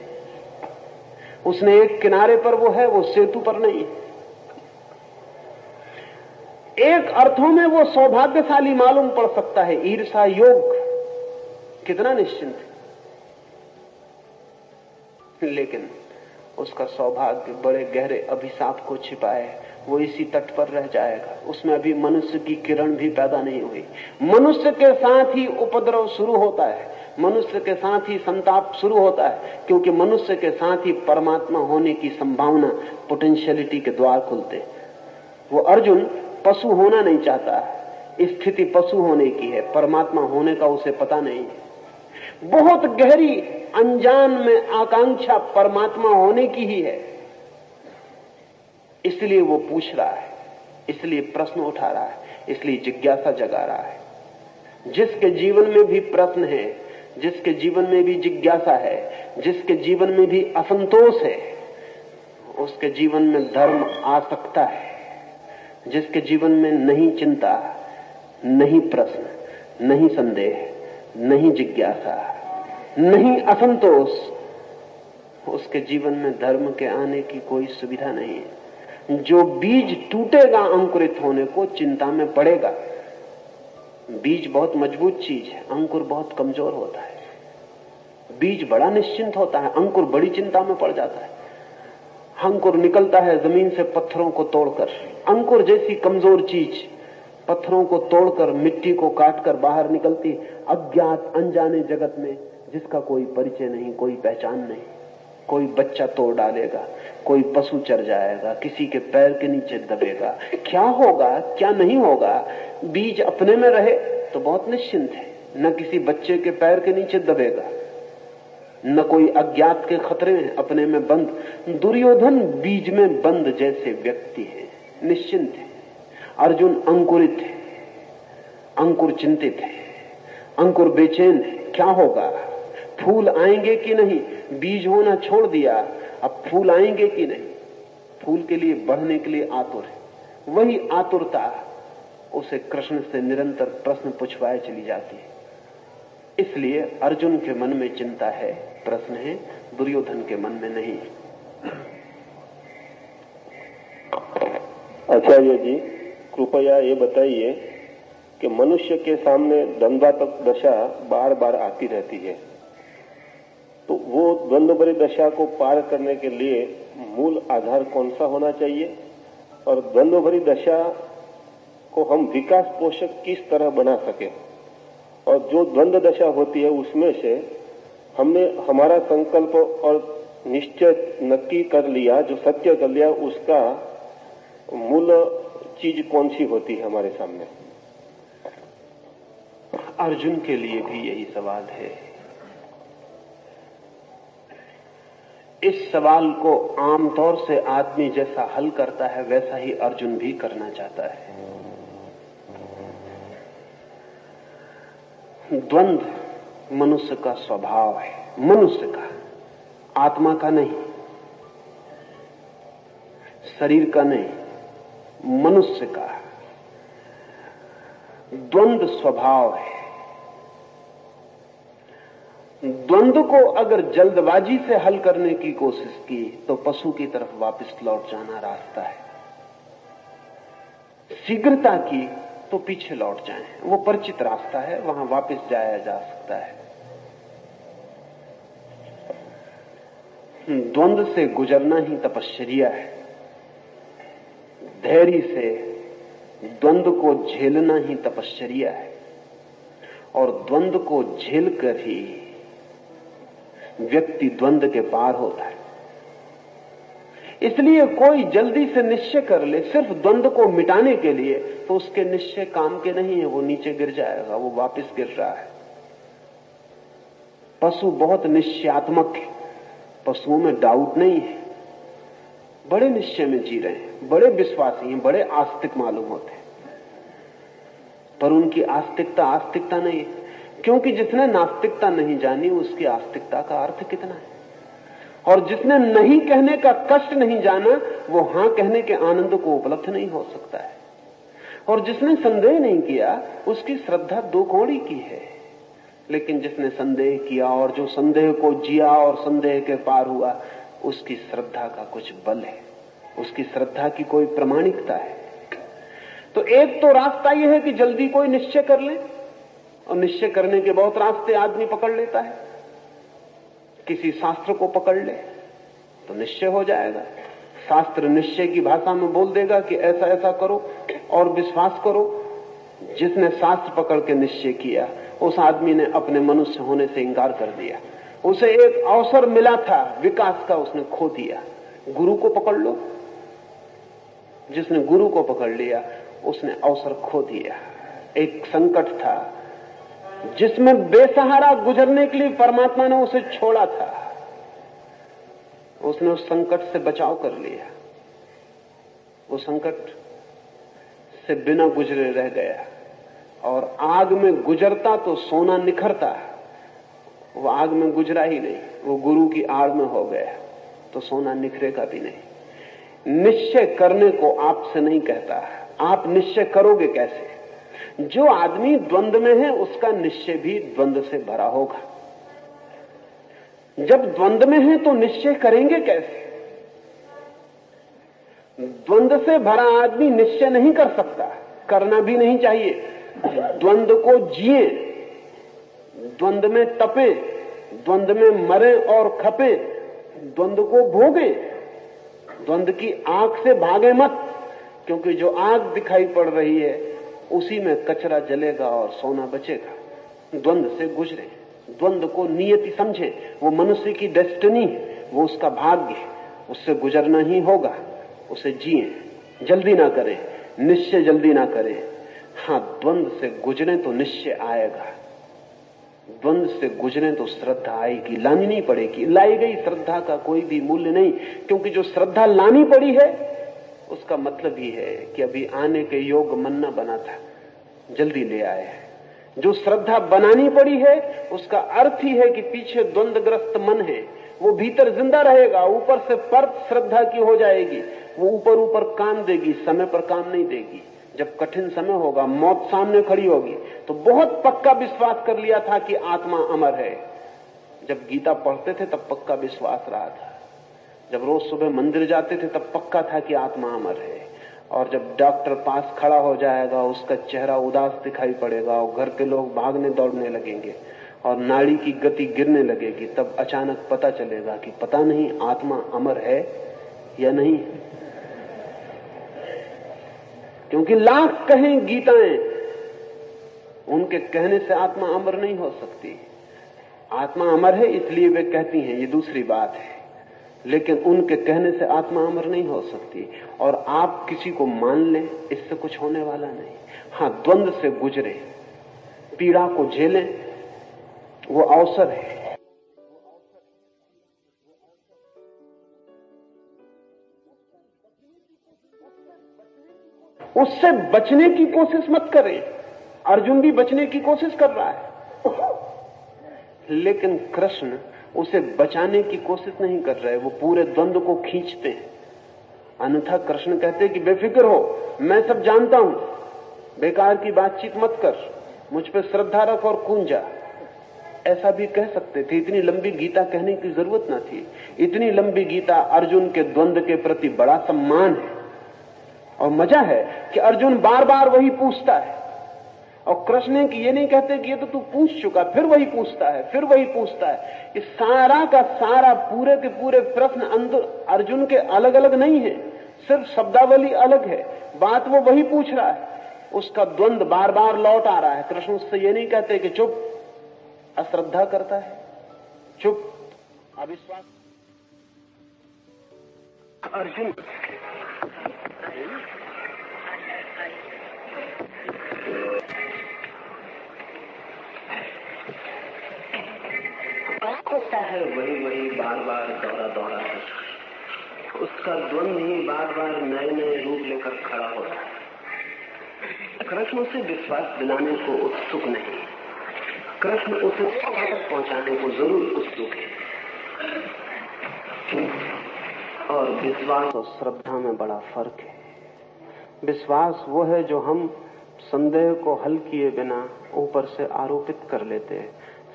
उसने एक किनारे पर वो है, वो सेतु पर नहीं। एक अर्थों में वो सौभाग्यशाली मालूम पड़ सकता है, ईर्षा योग कितना निश्चिंत है, लेकिन उसका सौभाग्य बड़े गहरे अभिशाप को छिपाए, वो इसी तट पर रह जाएगा। उसमें अभी मनुष्य की किरण भी पैदा नहीं हुई। मनुष्य के साथ ही उपद्रव शुरू होता है, मनुष्य के साथ ही संताप शुरू होता है, क्योंकि मनुष्य के साथ ही परमात्मा होने की संभावना, पोटेंशियलिटी के द्वार खुलते। वो अर्जुन पशु होना नहीं चाहता, स्थिति पशु होने की है, परमात्मा होने का उसे पता नहीं। बहुत गहरी अनजान में आकांक्षा परमात्मा होने की ही है, इसलिए वो पूछ रहा है, इसलिए प्रश्न उठा रहा है, इसलिए जिज्ञासा जगा रहा है। जिसके जीवन में भी प्रश्न है, जिसके जीवन में भी जिज्ञासा है, जिसके जीवन में भी असंतोष है, उसके जीवन में धर्म आ सकता है। जिसके जीवन में नहीं चिंता, नहीं प्रश्न, नहीं संदेह, नहीं जिज्ञासा, नहीं असंतोष, उसके जीवन में धर्म के आने की कोई सुविधा नहीं है। जो बीज टूटेगा अंकुरित होने को, चिंता में पड़ेगा। बीज बहुत मजबूत चीज है, अंकुर बहुत कमजोर होता है। बीज बड़ा निश्चिंत होता है, अंकुर बड़ी चिंता में पड़ जाता है। अंकुर निकलता है जमीन से पत्थरों को तोड़कर। अंकुर जैसी कमजोर चीज पत्थरों को तोड़कर, मिट्टी को काटकर बाहर निकलती अज्ञात अनजाने जगत में, जिसका कोई परिचय नहीं, कोई पहचान नहीं। कोई बच्चा तोड़ डालेगा, कोई पशु चर जाएगा, किसी के पैर के नीचे दबेगा। क्या होगा क्या नहीं होगा, बीज अपने में रहे तो बहुत निश्चिंत है, न किसी बच्चे के पैर के नीचे दबेगा, न कोई अज्ञात के खतरे हैं, अपने में बंद। दुर्योधन बीज में बंद जैसे व्यक्ति है, निश्चिंत है। अर्जुन अंकुरित है, अंकुर चिंतित है, अंकुर बेचैन है। क्या होगा, फूल आएंगे कि नहीं? बीज होना छोड़ दिया, अब फूल आएंगे कि नहीं? फूल के लिए बढ़ने के लिए आतुर है। वही आतुरता उसे कृष्ण से निरंतर प्रश्न पूछवाए चली जाती है। इसलिए अर्जुन के मन में चिंता है, प्रश्न है, दुर्योधन के मन में नहीं। आचार्य जी, कृपया ये बताइए कि मनुष्य के सामने द्वंद्वात्मक दशा बार बार आती रहती है, तो वो द्वंद्व भरी दशा को पार करने के लिए मूल आधार कौन सा होना चाहिए, और द्वंद्व भरी दशा को हम विकास पोषक किस तरह बना सके, और जो द्वंद्व दशा होती है उसमें से हमने हमारा संकल्प और निश्चय नक्की कर लिया, जो सत्य कर लिया, उसका मूल चीज कौन सी होती है हमारे सामने। अर्जुन के लिए भी यही सवाल है। इस सवाल को आमतौर से आदमी जैसा हल करता है वैसा ही अर्जुन भी करना चाहता है। द्वंद्व मनुष्य का स्वभाव है, मनुष्य का, आत्मा का नहीं, शरीर का नहीं, मनुष्य का द्वंद्व स्वभाव है। द्वंद्व को अगर जल्दबाजी से हल करने की कोशिश की तो पशु की तरफ वापस लौट जाना रास्ता है। शीघ्रता की तो पीछे लौट जाएं, वो परिचित रास्ता है, वहां वापस जाया जा सकता है। द्वंद्व से गुजरना ही तपश्चर्या है। धैर्य से द्वंद्व को झेलना ही तपश्चर्या है, और द्वंद्व को झेलकर ही व्यक्ति द्वंद्व के पार होता है। इसलिए कोई जल्दी से निश्चय कर ले सिर्फ द्वंद्व को मिटाने के लिए, तो उसके निश्चय काम के नहीं है, वो नीचे गिर जाएगा, वो वापस गिर रहा है। पशु बहुत निश्चयात्मक है, पशुओं में डाउट नहीं है, बड़े निश्चय में जी रहे हैं, बड़े विश्वासी हैं, बड़े आस्तिक मालूम होते हैं, पर उनकी आस्तिकता आस्तिकता नहीं है, क्योंकि जिसने नास्तिकता नहीं जानी उसकी आस्तिकता का अर्थ कितना है। और जिसने नहीं कहने का कष्ट नहीं जाना वो हां कहने के आनंद को उपलब्ध नहीं हो सकता है। और जिसने संदेह नहीं किया उसकी श्रद्धा दो कौड़ी की है। लेकिन जिसने संदेह किया और जो संदेह को जिया और संदेह के पार हुआ, उसकी श्रद्धा का कुछ बल है, उसकी श्रद्धा की कोई प्रामाणिकता है। तो एक तो रास्ता यह है कि जल्दी कोई निश्चय कर ले, और निश्चय करने के बहुत रास्ते आदमी पकड़ लेता है। किसी शास्त्र को पकड़ ले तो निश्चय हो जाएगा, शास्त्र निश्चय की भाषा में बोल देगा कि ऐसा ऐसा करो और विश्वास करो। जिसने शास्त्र पकड़ के निश्चय किया उस आदमी ने अपने मनुष्य होने से इंकार कर दिया। उसे एक अवसर मिला था विकास का, उसने खो दिया। गुरु को पकड़ लो, जिसने गुरु को पकड़ लिया उसने अवसर खो दिया। एक संकट था जिसमें बेसहारा गुजरने के लिए परमात्मा ने उसे छोड़ा था, उसने उस संकट से बचाव कर लिया। वो संकट से बिना गुजरे रह गया, और आग में गुजरता तो सोना निखरता, वो आग में गुजरा ही नहीं, वो गुरु की आड़ में हो गया तो सोना निखरेगा भी नहीं। निश्चय करने को आपसे नहीं कहता, आप निश्चय करोगे कैसे? जो आदमी द्वंद्व में है उसका निश्चय भी द्वंद्व से भरा होगा। जब द्वंद्व में है तो निश्चय करेंगे कैसे? द्वंद्व से भरा आदमी निश्चय नहीं कर सकता, करना भी नहीं चाहिए। द्वंद्व को जिए, द्वंद्व में तपे, द्वंद्व में मरे और खपे, द्वंद्व को भोगे, द्वंद्व की आग से भागे मत, क्योंकि जो आग दिखाई पड़ रही है उसी में कचरा जलेगा और सोना बचेगा। द्वंद्व से गुजरे, द्वंद्व को नियति समझे, वो मनुष्य की डेस्टिनी है, वो उसका भाग्य है, उससे गुजरना ही होगा, उसे जिए, जल्दी ना करें, निश्चय जल्दी ना करें। हाँ, द्वंद्व से गुजरे तो निश्चय आएगा, द्वंद्व से गुजरे तो श्रद्धा आएगी, लानी नहीं पड़ेगी। लाई गई श्रद्धा का कोई भी मूल्य नहीं, क्योंकि जो श्रद्धा लानी पड़ी है उसका मतलब ही है कि अभी आने के योग मन न बना था, जल्दी ले आए। जो श्रद्धा बनानी पड़ी है उसका अर्थ ही है कि पीछे द्वंद्वग्रस्त मन है, वो भीतर जिंदा रहेगा, ऊपर से परत श्रद्धा की हो जाएगी, वो ऊपर ऊपर काम देगी, समय पर काम नहीं देगी। जब कठिन समय होगा, मौत सामने खड़ी होगी, तो बहुत पक्का विश्वास कर लिया था कि आत्मा अमर है। जब गीता पढ़ते थे तब पक्का विश्वास रहा था, जब रोज सुबह मंदिर जाते थे तब पक्का था कि आत्मा अमर है। और जब डॉक्टर पास खड़ा हो जाएगा उसका चेहरा उदास दिखाई पड़ेगा और घर के लोग भागने दौड़ने लगेंगे और नाड़ी की गति गिरने लगेगी, तब अचानक पता चलेगा कि पता नहीं आत्मा अमर है या नहीं। क्योंकि लाख कहें गीताएं, उनके कहने से आत्मा अमर नहीं हो सकती। आत्मा अमर है इसलिए वे कहती हैं, ये दूसरी बात है, लेकिन उनके कहने से आत्मा अमर नहीं हो सकती। और आप किसी को मान लें, इससे कुछ होने वाला नहीं। हाँ, द्वंद्व से गुजरे, पीड़ा को झेलें, वो अवसर है। उससे बचने की कोशिश मत करें। अर्जुन भी बचने की कोशिश कर रहा है, लेकिन कृष्ण उसे बचाने की कोशिश नहीं कर रहे, वो पूरे द्वंद्व को खींचते हैं। अन्यथा कृष्ण कहते कि बेफिक्र हो, मैं सब जानता हूं, बेकार की बातचीत मत कर, मुझ पे श्रद्धा रख और कूद जा। ऐसा भी कह सकते थे, इतनी लंबी गीता कहने की जरूरत ना थी। इतनी लंबी गीता अर्जुन के द्वंद्व के प्रति बड़ा सम्मान है। और मजा है कि अर्जुन बार बार वही पूछता है, और कृष्ण की ये नहीं कहते कि ये तो तू पूछ चुका, फिर वही पूछता है, फिर वही पूछता है। इस सारा का सारा पूरे के पूरे प्रश्न अंदर अर्जुन के अलग अलग नहीं है, सिर्फ शब्दावली अलग है, बात वो वही पूछ रहा है। उसका द्वंद्व बार बार लौट आ रहा है। कृष्ण उससे ये नहीं कहते कि चुप, अश्रद्धा करता है, चुप, अविश्वास। अर्जुन होता है, वही बार बार दौरा है। उसका द्वंद्व ही बार बार नए नए रूप लेकर खड़ा होता है। कृष्ण उसे विश्वास दिलाने को उत्सुक नहीं, कृष्ण उसे तक पहुंचाने को जरूर उत्सुक है। और विश्वास और श्रद्धा में बड़ा फर्क है। विश्वास वो है जो हम संदेह को हल किए बिना ऊपर से आरोपित कर लेते हैं।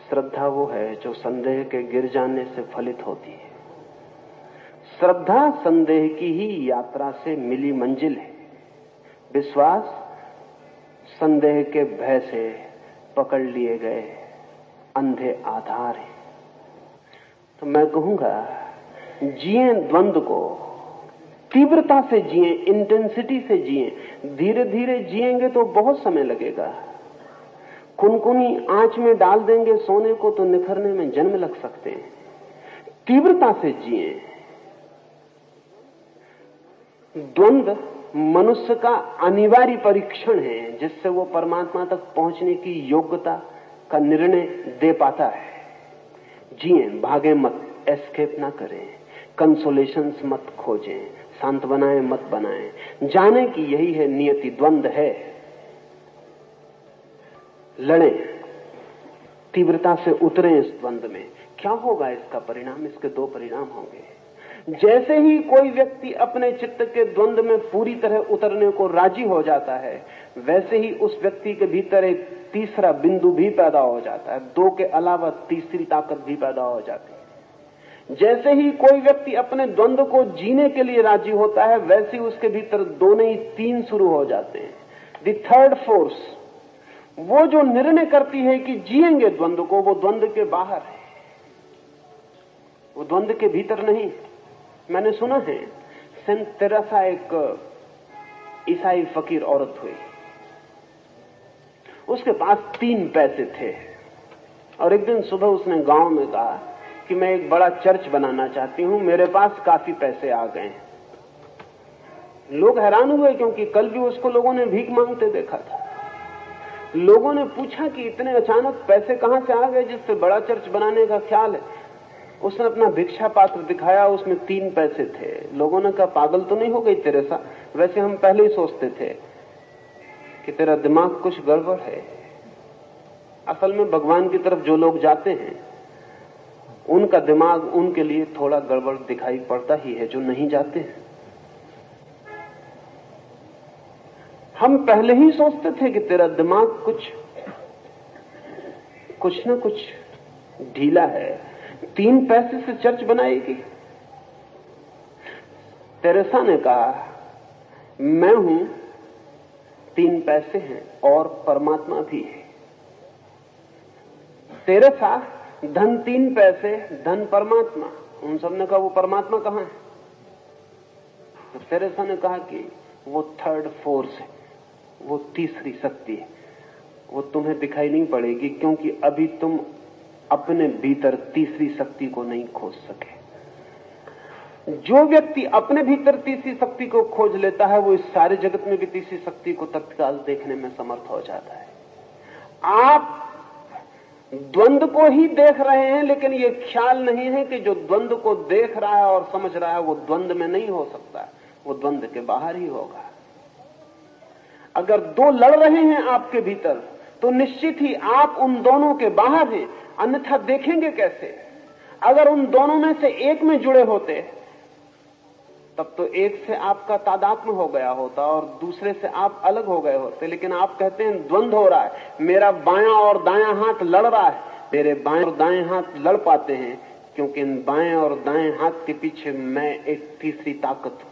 श्रद्धा वो है जो संदेह के गिर जाने से फलित होती है। श्रद्धा संदेह की ही यात्रा से मिली मंजिल है। विश्वास संदेह के भय से पकड़ लिए गए अंधे आधार है। तो मैं कहूंगा, जिए द्वंद्व को, तीव्रता से जिए, इंटेंसिटी से जिए। धीरे धीरे जिएंगे तो बहुत समय लगेगा। कुनकुनी आंच में डाल देंगे सोने को तो निखरने में जन्म लग सकते हैं। तीव्रता से जिए। द्वंद्व मनुष्य का अनिवार्य परीक्षण है, जिससे वो परमात्मा तक पहुंचने की योग्यता का निर्णय दे पाता है। जिए, भागे मत, एस्केप ना करें, कंसोलेशंस मत खोजें, सांत्वनाएं मत बनाएं। जाने की यही है नियति, द्वंद्व है। लड़ें, तीव्रता से उतरें इस द्वंद्व में। क्या होगा इसका परिणाम? इसके दो परिणाम होंगे। जैसे ही कोई व्यक्ति अपने चित्त के द्वंद्व में पूरी तरह उतरने को राजी हो जाता है, वैसे ही उस व्यक्ति के भीतर एक तीसरा बिंदु भी पैदा हो जाता है। दो के अलावा तीसरी ताकत भी पैदा हो जाती है। जैसे ही कोई व्यक्ति अपने द्वंद्व को जीने के लिए राजी होता है, वैसे ही उसके भीतर दो नहीं तीन शुरू हो जाते हैं। द थर्ड फोर्स, वो जो निर्णय करती है कि जिएंगे द्वंद्व को, वो द्वंद्व के बाहर है, वो द्वंद्व के भीतर नहीं। मैंने सुना है, सेंट तेरेसा एक ईसाई फकीर औरत हुई। उसके पास 3 पैसे थे और एक दिन सुबह उसने गांव में कहा कि मैं एक बड़ा चर्च बनाना चाहती हूं, मेरे पास काफी पैसे आ गए। लोग हैरान हुए क्योंकि कल भी उसको लोगों ने भीख मांगते देखा था। लोगों ने पूछा कि इतने अचानक पैसे कहां से आ गए जिससे बड़ा चर्च बनाने का ख्याल है। उसने अपना भिक्षा पात्र दिखाया, उसमें 3 पैसे थे। लोगों ने कहा, पागल तो नहीं हो गई तेरेसा? वैसे हम पहले ही सोचते थे कि तेरा दिमाग कुछ गड़बड़ है। असल में भगवान की तरफ जो लोग जाते हैं, उनका दिमाग उनके लिए थोड़ा गड़बड़ दिखाई पड़ता ही है, जो नहीं जाते हैं। हम पहले ही सोचते थे कि तेरा दिमाग कुछ न कुछ ढीला है। 3 पैसे से चर्च बनाएगी? तेरेसा ने कहा मैं हूं, 3 पैसे हैं और परमात्मा भी है। तेरेसा, धन 3 पैसे, धन परमात्मा। उन सब ने कहा वो परमात्मा कहां है? तो तेरेसा ने कहा कि वो थर्ड फोर्स है, वो तीसरी शक्ति है, वो तुम्हें दिखाई नहीं पड़ेगी क्योंकि अभी तुम अपने भीतर तीसरी शक्ति को नहीं खोज सके। जो व्यक्ति अपने भीतर तीसरी शक्ति को खोज लेता है वो इस सारे जगत में भी तीसरी शक्ति को तत्काल देखने में समर्थ हो जाता है। आप द्वंद को ही देख रहे हैं, लेकिन ये ख्याल नहीं है कि जो द्वंद को देख रहा है और समझ रहा है वो द्वंद में नहीं हो सकता, वो द्वंद के बाहर ही होगा। अगर 2 लड़ रहे हैं आपके भीतर तो निश्चित ही आप उन दोनों के बाहर हैं, अन्यथा देखेंगे कैसे? अगर उन दोनों में से एक में जुड़े होते तब तो एक से आपका तादात्म्य हो गया होता और दूसरे से आप अलग हो गए होते। लेकिन आप कहते हैं द्वंद हो रहा है, मेरा बायां और दायां हाथ लड़ रहा है। मेरे बाएं और दाएं हाथ लड़ पाते हैं क्योंकि इन बाएं और दाएं हाथ के पीछे मैं एक तीसरी ताकत हूं।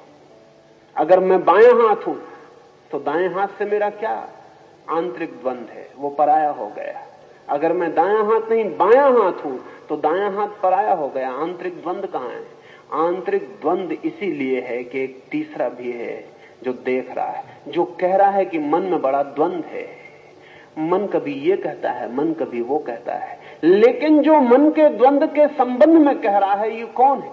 अगर मैं बायां हाथ हूं तो दाएं हाथ से मेरा क्या आंतरिक द्वंद है, वो पराया हो गया। अगर मैं दायां हाथ नहीं बायां हाथ हूं तो दायां हाथ पराया हो गया। आंतरिक द्वंद कहां है? आंतरिक द्वंद इसीलिए है कि एक तीसरा भी है जो देख रहा है, जो कह रहा है कि मन में बड़ा द्वंद है। मन कभी ये कहता है, मन कभी वो कहता है, लेकिन जो मन के द्वंद के संबंध में कह रहा है ये कौन है?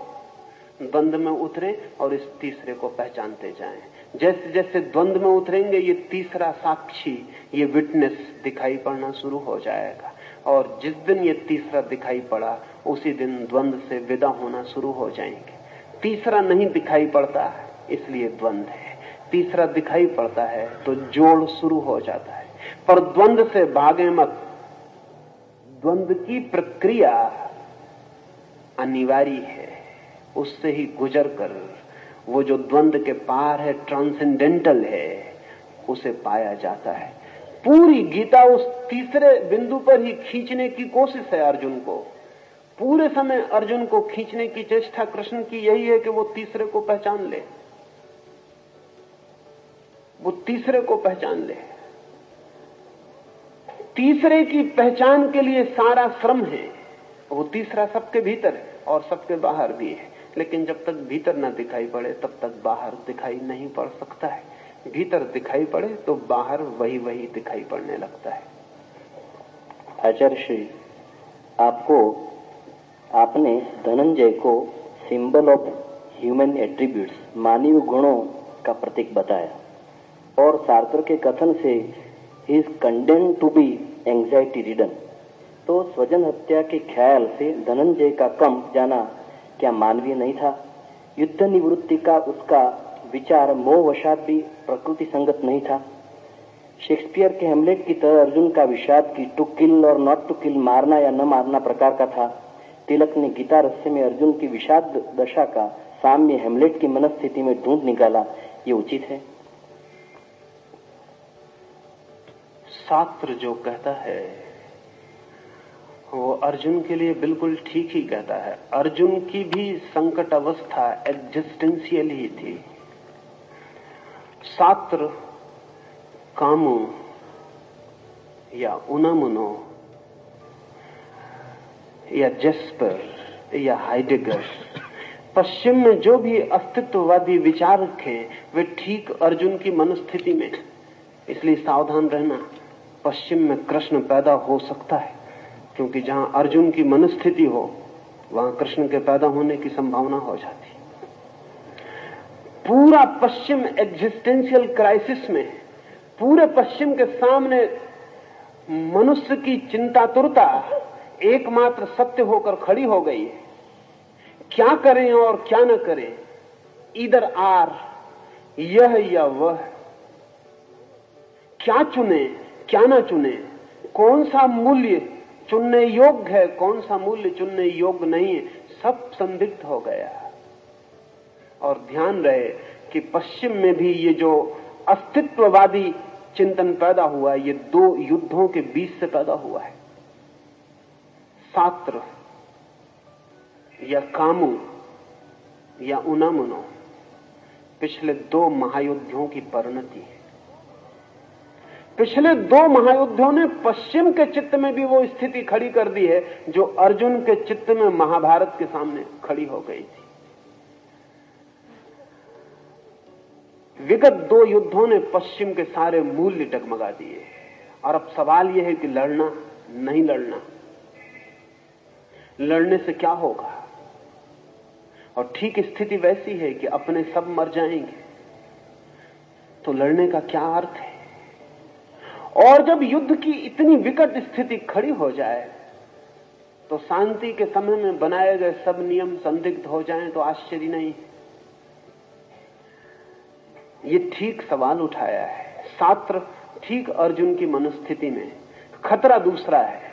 द्वंद में उतरे और इस तीसरे को पहचानते जाएं। जैसे जैसे द्वंद में उतरेंगे ये तीसरा साक्षी, ये विटनेस दिखाई पड़ना शुरू हो जाएगा। और जिस दिन ये तीसरा दिखाई पड़ा उसी दिन द्वंद से विदा होना शुरू हो जाएंगे। तीसरा नहीं दिखाई पड़ता इसलिए द्वंद है, तीसरा दिखाई पड़ता है तो जोड़ शुरू हो जाता है। पर द्वंद से भागे मत, द्वंद की प्रक्रिया अनिवार्य है, उससे ही गुजर कर वो जो द्वंद के पार है, ट्रांसेंडेंटल है, उसे पाया जाता है। पूरी गीता उस तीसरे बिंदु पर ही खींचने की कोशिश है अर्जुन को। पूरे समय अर्जुन को खींचने की चेष्टा कृष्ण की यही है कि वो तीसरे को पहचान ले, वो तीसरे को पहचान ले। तीसरे की पहचान के लिए सारा श्रम है। वो तीसरा सबके भीतर है और सबके बाहर भी है, लेकिन जब तक भीतर न दिखाई पड़े तब तक बाहर दिखाई नहीं पड़ सकता है। भीतर दिखाई पड़े तो बाहर वही वही दिखाई पड़ने लगता है। आचार्य श्री, आपने धनंजय को सिंबल ऑफ ह्यूमन एट्रीब्यूट्स, मानवीय गुणों का प्रतीक बताया और सार्त्र के कथन से he is condemned to be anxiety ridden. तो स्वजन हत्या के ख्याल से धनंजय का कंप जाना क्या मानवीय नहीं था? युद्ध निवृत्ति का उसका विचार मोहवशात भी प्रकृति संगत नहीं था? शेक्सपियर के हेमलेट की तरह अर्जुन का विषाद की टू किल और नॉट टू किल, मारना या न मारना प्रकार का था। तिलक ने गीता रहस्य में अर्जुन की विषाद दशा का साम्य हेमलेट की मनस्थिति में ढूंढ निकाला, ये उचित है? शास्त्र जो कहता है वो अर्जुन के लिए बिल्कुल ठीक ही कहता है। अर्जुन की भी संकट अवस्था एग्जिस्टेंशियल ही थी। शास्त्र कामो या उनामुनो या जेस्पर या हाइडेगर, पश्चिम में जो भी अस्तित्ववादी विचार रखे वे ठीक अर्जुन की मनस्थिति में। इसलिए सावधान रहना, पश्चिम में कृष्ण पैदा हो सकता है, क्योंकि जहां अर्जुन की मनस्थिति हो वहां कृष्ण के पैदा होने की संभावना हो जाती। पूरा पश्चिम एग्जिस्टेंशियल क्राइसिस में, पूरे पश्चिम के सामने मनुष्य की चिंतातुरता एकमात्र सत्य होकर खड़ी हो गई है। क्या करें और क्या न करें, इधर आर, यह या वह, क्या चुने क्या न चुने, कौन सा मूल्य चुनने योग्य है, कौन सा मूल्य चुनने योग्य नहीं है, सब संदिग्ध हो गया। और ध्यान रहे कि पश्चिम में भी ये जो अस्तित्ववादी चिंतन पैदा हुआ, ये 2 युद्धों के बीच से पैदा हुआ है। शास्त्र या कामो या उनामुनो, पिछले 2 महायुद्धों की परिणति है। पिछले 2 महायुद्धों ने पश्चिम के चित्त में भी वो स्थिति खड़ी कर दी है जो अर्जुन के चित्त में महाभारत के सामने खड़ी हो गई थी। विगत 2 युद्धों ने पश्चिम के सारे मूल्य डगमगा दिए और अब सवाल यह है कि लड़ना नहीं लड़ना, लड़ने से क्या होगा। और ठीक स्थिति वैसी है कि अपने सब मर जाएंगे तो लड़ने का क्या अर्थ है। और जब युद्ध की इतनी विकट स्थिति खड़ी हो जाए तो शांति के समय में बनाए गए सब नियम संदिग्ध हो जाएं तो आश्चर्य नहीं। ये ठीक सवाल उठाया है शास्त्र। ठीक अर्जुन की मनस्थिति में खतरा दूसरा है।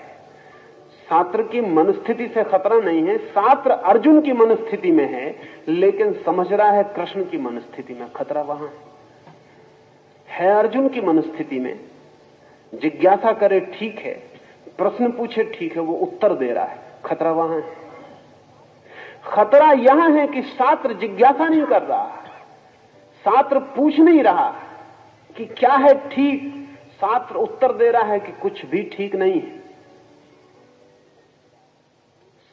शास्त्र की मनस्थिति से खतरा नहीं है, शास्त्र अर्जुन की मनस्थिति में है, लेकिन समझ रहा है कृष्ण की मनस्थिति में खतरा वहां है। अर्जुन की मनस्थिति में जिज्ञासा करे ठीक है, प्रश्न पूछे ठीक है, वो उत्तर दे रहा है, खतरा वहां है। खतरा यहां है कि शास्त्र जिज्ञासा नहीं कर रहा, शास्त्र पूछ नहीं रहा कि क्या है ठीक, शास्त्र उत्तर दे रहा है कि कुछ भी ठीक नहीं है।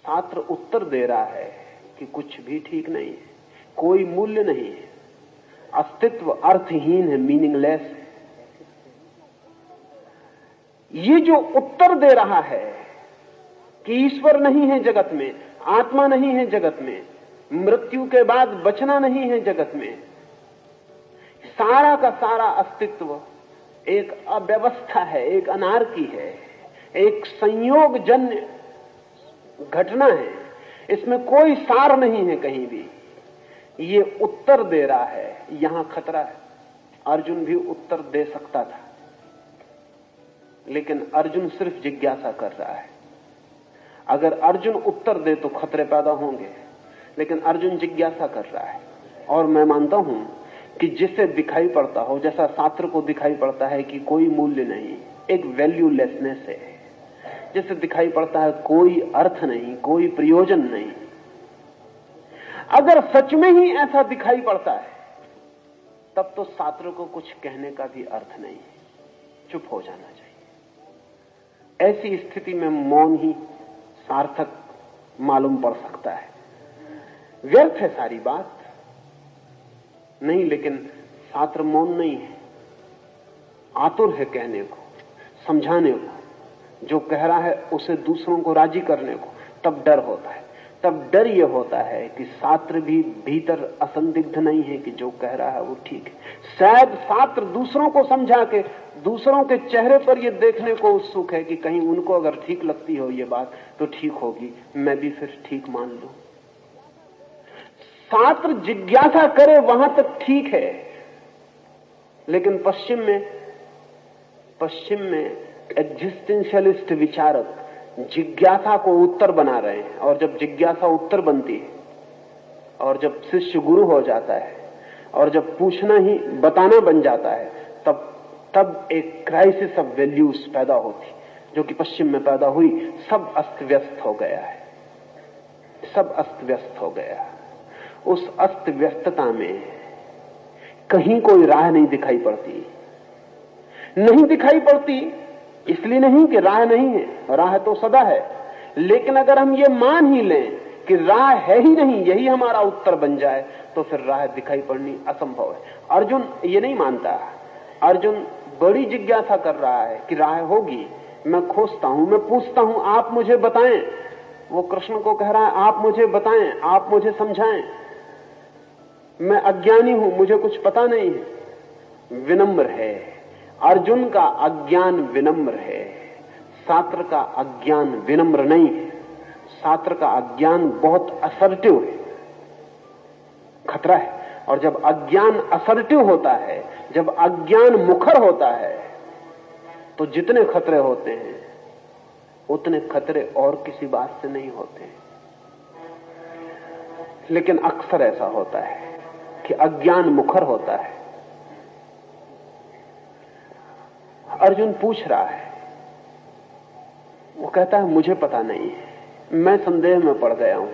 शास्त्र उत्तर दे रहा है कि कुछ भी ठीक नहीं है, कोई मूल्य नहीं है, अस्तित्व अर्थहीन है, मीनिंगलेस है। ये जो उत्तर दे रहा है कि ईश्वर नहीं है जगत में, आत्मा नहीं है जगत में, मृत्यु के बाद बचना नहीं है जगत में, सारा का सारा अस्तित्व एक अव्यवस्था है, एक अनार्की है, एक संयोगजन्य घटना है, इसमें कोई सार नहीं है कहीं भी। ये उत्तर दे रहा है, यहां खतरा है। अर्जुन भी उत्तर दे सकता था, लेकिन अर्जुन सिर्फ जिज्ञासा कर रहा है। अगर अर्जुन उत्तर दे तो खतरे पैदा होंगे, लेकिन अर्जुन जिज्ञासा कर रहा है। और मैं मानता हूं कि जिसे दिखाई पड़ता हो, जैसा शास्त्र को दिखाई पड़ता है कि कोई मूल्य नहीं, एक वैल्यूलेसनेस है, जिसे दिखाई पड़ता है कोई अर्थ नहीं, कोई प्रयोजन नहीं, अगर सच में ही ऐसा दिखाई पड़ता है तब तो शास्त्र को कुछ कहने का भी अर्थ नहीं, चुप हो जाना चाहिए। ऐसी स्थिति में मौन ही सार्थक मालूम पड़ सकता है। व्यर्थ है सारी बात नहीं, लेकिन शास्त्र मौन नहीं है, आतुर है कहने को, समझाने को, जो कह रहा है उसे दूसरों को राजी करने को। तब डर होता है, तब डर यह होता है कि शास्त्र भी भीतर असंदिग्ध नहीं है कि जो कह रहा है वो ठीक है। शायद शास्त्र दूसरों को समझा के दूसरों के चेहरे पर यह देखने को उत्सुक है कि कहीं उनको अगर ठीक लगती हो ये बात तो ठीक होगी, मैं भी फिर ठीक मान लूं। शास्त्र जिज्ञासा करे वहां तक ठीक है, लेकिन पश्चिम में एग्जिस्टेंशियलिस्ट विचारक जिज्ञासा को उत्तर बना रहे हैं। और जब जिज्ञासा उत्तर बनती है और जब शिष्य गुरु हो जाता है और जब पूछना ही बताना बन जाता है, तब एक क्राइसिस ऑफ वैल्यूज पैदा होती, जो कि पश्चिम में पैदा हुई। सब अस्त व्यस्त हो गया है, सब अस्त व्यस्त हो गया। उस अस्त व्यस्तता में कहीं कोई राह नहीं दिखाई पड़ती। नहीं दिखाई पड़ती इसलिए नहीं कि राह नहीं है, राह तो सदा है, लेकिन अगर हम ये मान ही लें कि राह है ही नहीं, यही हमारा उत्तर बन जाए, तो फिर राह दिखाई पड़नी असंभव है। अर्जुन ये नहीं मानता। अर्जुन बड़ी जिज्ञासा कर रहा है कि राह होगी। मैं खोजता हूं, मैं पूछता हूं, आप मुझे बताएं। वो कृष्ण को कह रहा है आप मुझे बताएं, आप मुझे समझाएं, मैं अज्ञानी हूं, मुझे कुछ पता नहीं है। विनम्र है अर्जुन का अज्ञान, विनम्र है। शास्त्र का अज्ञान विनम्र नहीं है, शास्त्र का अज्ञान बहुत असर्टिव है, खतरा है। और जब अज्ञान असर्टिव होता है, जब अज्ञान मुखर होता है, तो जितने खतरे होते हैं उतने खतरे और किसी बात से नहीं होते। लेकिन अक्सर ऐसा होता है कि अज्ञान मुखर होता है। अर्जुन पूछ रहा है, वो कहता है मुझे पता नहीं है, मैं संदेह में पड़ गया हूं,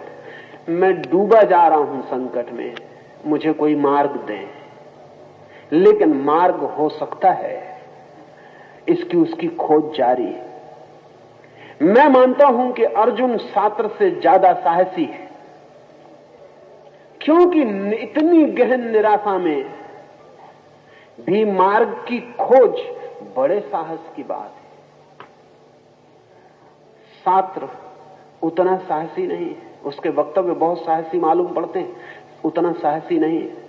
मैं डूबा जा रहा हूं संकट में, मुझे कोई मार्ग दें, लेकिन मार्ग हो सकता है, इसकी उसकी खोज जारी है। मैं मानता हूं कि अर्जुन सात्र से ज्यादा साहसी है, क्योंकि इतनी गहन निराशा में भी मार्ग की खोज बड़े साहस की बात है। सात्र उतना साहसी नहीं है, उसके वक्तव्य बहुत साहसी मालूम पड़ते हैं, उतना साहसी नहीं है।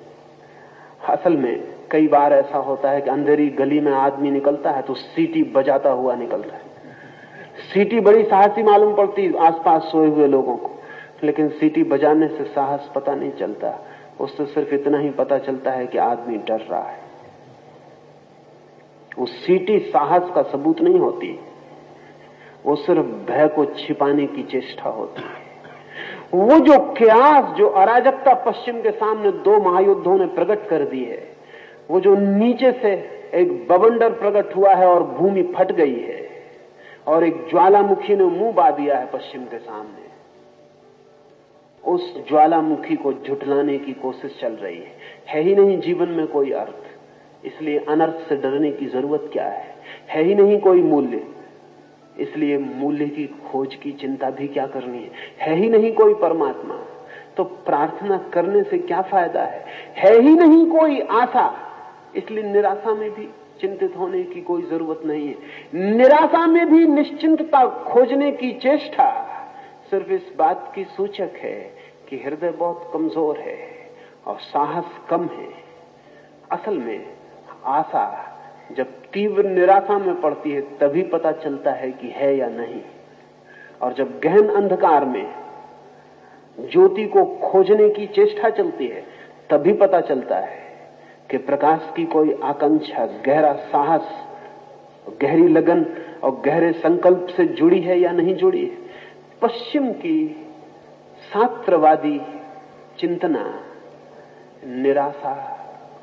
असल में कई बार ऐसा होता है कि अंधेरी गली में आदमी निकलता है तो सीटी बजाता हुआ निकलता है। सीटी बड़ी साहसी मालूम पड़ती आसपास सोए हुए लोगों को, लेकिन सीटी बजाने से साहस पता नहीं चलता, उससे सिर्फ इतना ही पता चलता है कि आदमी डर रहा है। वो सीटी साहस का सबूत नहीं होती, वो सिर्फ भय को छिपाने की चेष्टा होती है। वो जो क्यास, जो अराजकता पश्चिम के सामने दो महायुद्धों ने प्रकट कर दी है, वो जो नीचे से एक बवंडर प्रकट हुआ है और भूमि फट गई है और एक ज्वालामुखी ने मुंह बा दिया है पश्चिम के सामने, उस ज्वालामुखी को झुठलाने की कोशिश चल रही है ही नहीं जीवन में कोई अर्थ, इसलिए अनर्थ से डरने की जरूरत क्या है ही नहीं कोई मूल्य, इसलिए मूल्य की खोज की चिंता भी क्या करनी है ही नहीं कोई परमात्मा, तो प्रार्थना करने से क्या फायदा है ही नहीं कोई आशा, इसलिए निराशा में भी चिंतित होने की कोई जरूरत नहीं है। निराशा में भी निश्चिंतता खोजने की चेष्टा सिर्फ इस बात की सूचक है कि हृदय बहुत कमजोर है और साहस कम है। असल में आशा जब तीव्र निराशा में पड़ती है तभी पता चलता है कि है या नहीं, और जब गहन अंधकार में ज्योति को खोजने की चेष्टा चलती है तभी पता चलता है कि प्रकाश की कोई आकांक्षा, गहरा साहस, गहरी लगन और गहरे संकल्प से जुड़ी है या नहीं जुड़ी है। पश्चिम की सात्रवादी चिंतना निराशा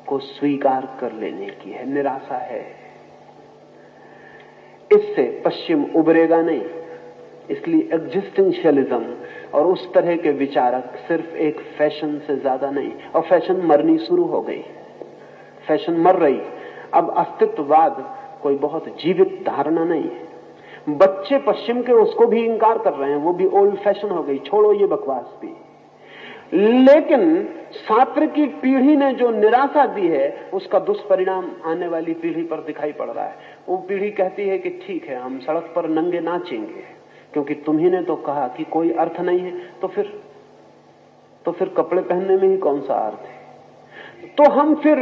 को स्वीकार कर लेने की है, निराशा है, इससे पश्चिम उबरेगा नहीं। इसलिए एग्जिस्टेंशियलिज्म और उस तरह के विचारक सिर्फ एक फैशन से ज्यादा नहीं, और फैशन मरनी शुरू हो गई, फैशन मर रही। अब अस्तित्ववाद कोई बहुत जीवित धारणा नहीं है। बच्चे पश्चिम के उसको भी इंकार कर रहे हैं, वो भी ओल्ड फैशन हो गई, छोड़ो ये बकवास भी। लेकिन छात्र की पीढ़ी ने जो निराशा दी है उसका दुष्परिणाम आने वाली पीढ़ी पर दिखाई पड़ रहा है। वो पीढ़ी कहती है कि ठीक है, हम सड़क पर नंगे नाचेंगे क्योंकि तुम्ही ने तो कहा कि कोई अर्थ नहीं है, तो फिर कपड़े पहनने में ही कौन सा अर्थ है। तो हम फिर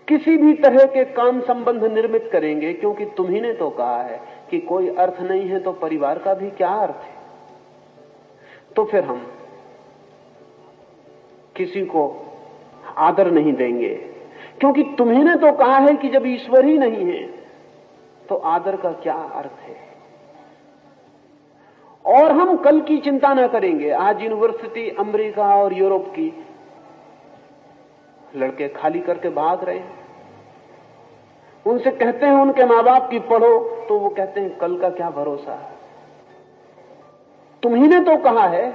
किसी भी तरह के काम संबंध निर्मित करेंगे क्योंकि तुम्ही ने तो कहा है कि कोई अर्थ नहीं है, तो परिवार का भी क्या अर्थ है। तो फिर हम किसी को आदर नहीं देंगे क्योंकि तुम्ही ने तो कहा है कि जब ईश्वर ही नहीं है तो आदर का क्या अर्थ है। और हम कल की चिंता ना करेंगे। आज यूनिवर्सिटी अमेरिका और यूरोप की लड़के खाली करके भाग रहे हैं, उनसे कहते हैं उनके माँ बाप की पढ़ो, तो वो कहते हैं कल का क्या भरोसा। तुम्ही ने तो कहा है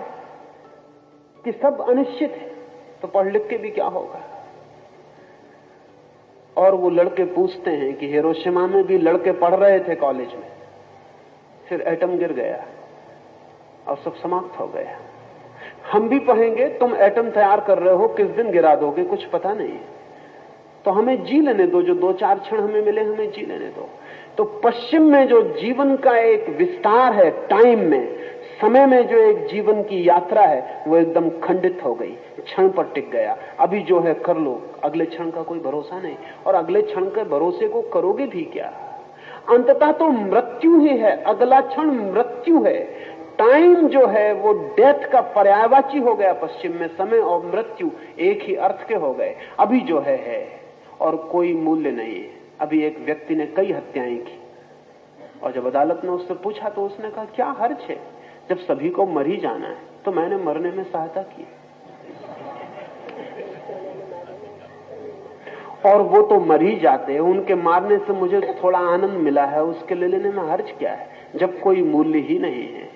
कि सब अनिश्चित है, तो पढ़ लिख के भी क्या होगा। और वो लड़के पूछते हैं कि हिरोशिमा में भी लड़के पढ़ रहे थे कॉलेज में, फिर एटम गिर गया और सब समाप्त हो गया। हम भी पढ़ेंगे, तुम एटम तैयार कर रहे हो, किस दिन गिरा दोगे कुछ पता नहीं, तो हमें जी लेने दो, जो 2-4 क्षण हमें मिले हमें जी लेने दो। तो पश्चिम में जो जीवन का एक विस्तार है, टाइम में, समय में जो एक जीवन की यात्रा है, वो एकदम खंडित हो गई, क्षण पर टिक गया। अभी जो है कर लो, अगले क्षण का कोई भरोसा नहीं, और अगले क्षण के भरोसे को करोगे भी क्या। अंततः तो मृत्यु ही है, अगला क्षण मृत्यु है। टाइम जो है वो डेथ का पर्यायवाची हो गया पश्चिम में। समय और मृत्यु एक ही अर्थ के हो गए। अभी जो है और कोई मूल्य नहीं है। अभी एक व्यक्ति ने कई हत्याएं की और जब अदालत ने उससे पूछा तो उसने कहा क्या हर्ज है, जब सभी को मर ही जाना है तो मैंने मरने में सहायता की, और वो तो मर ही जाते हैं, उनके मारने से मुझे थोड़ा आनंद मिला है, उसके ले लेने में हर्ज क्या है। जब कोई मूल्य ही नहीं है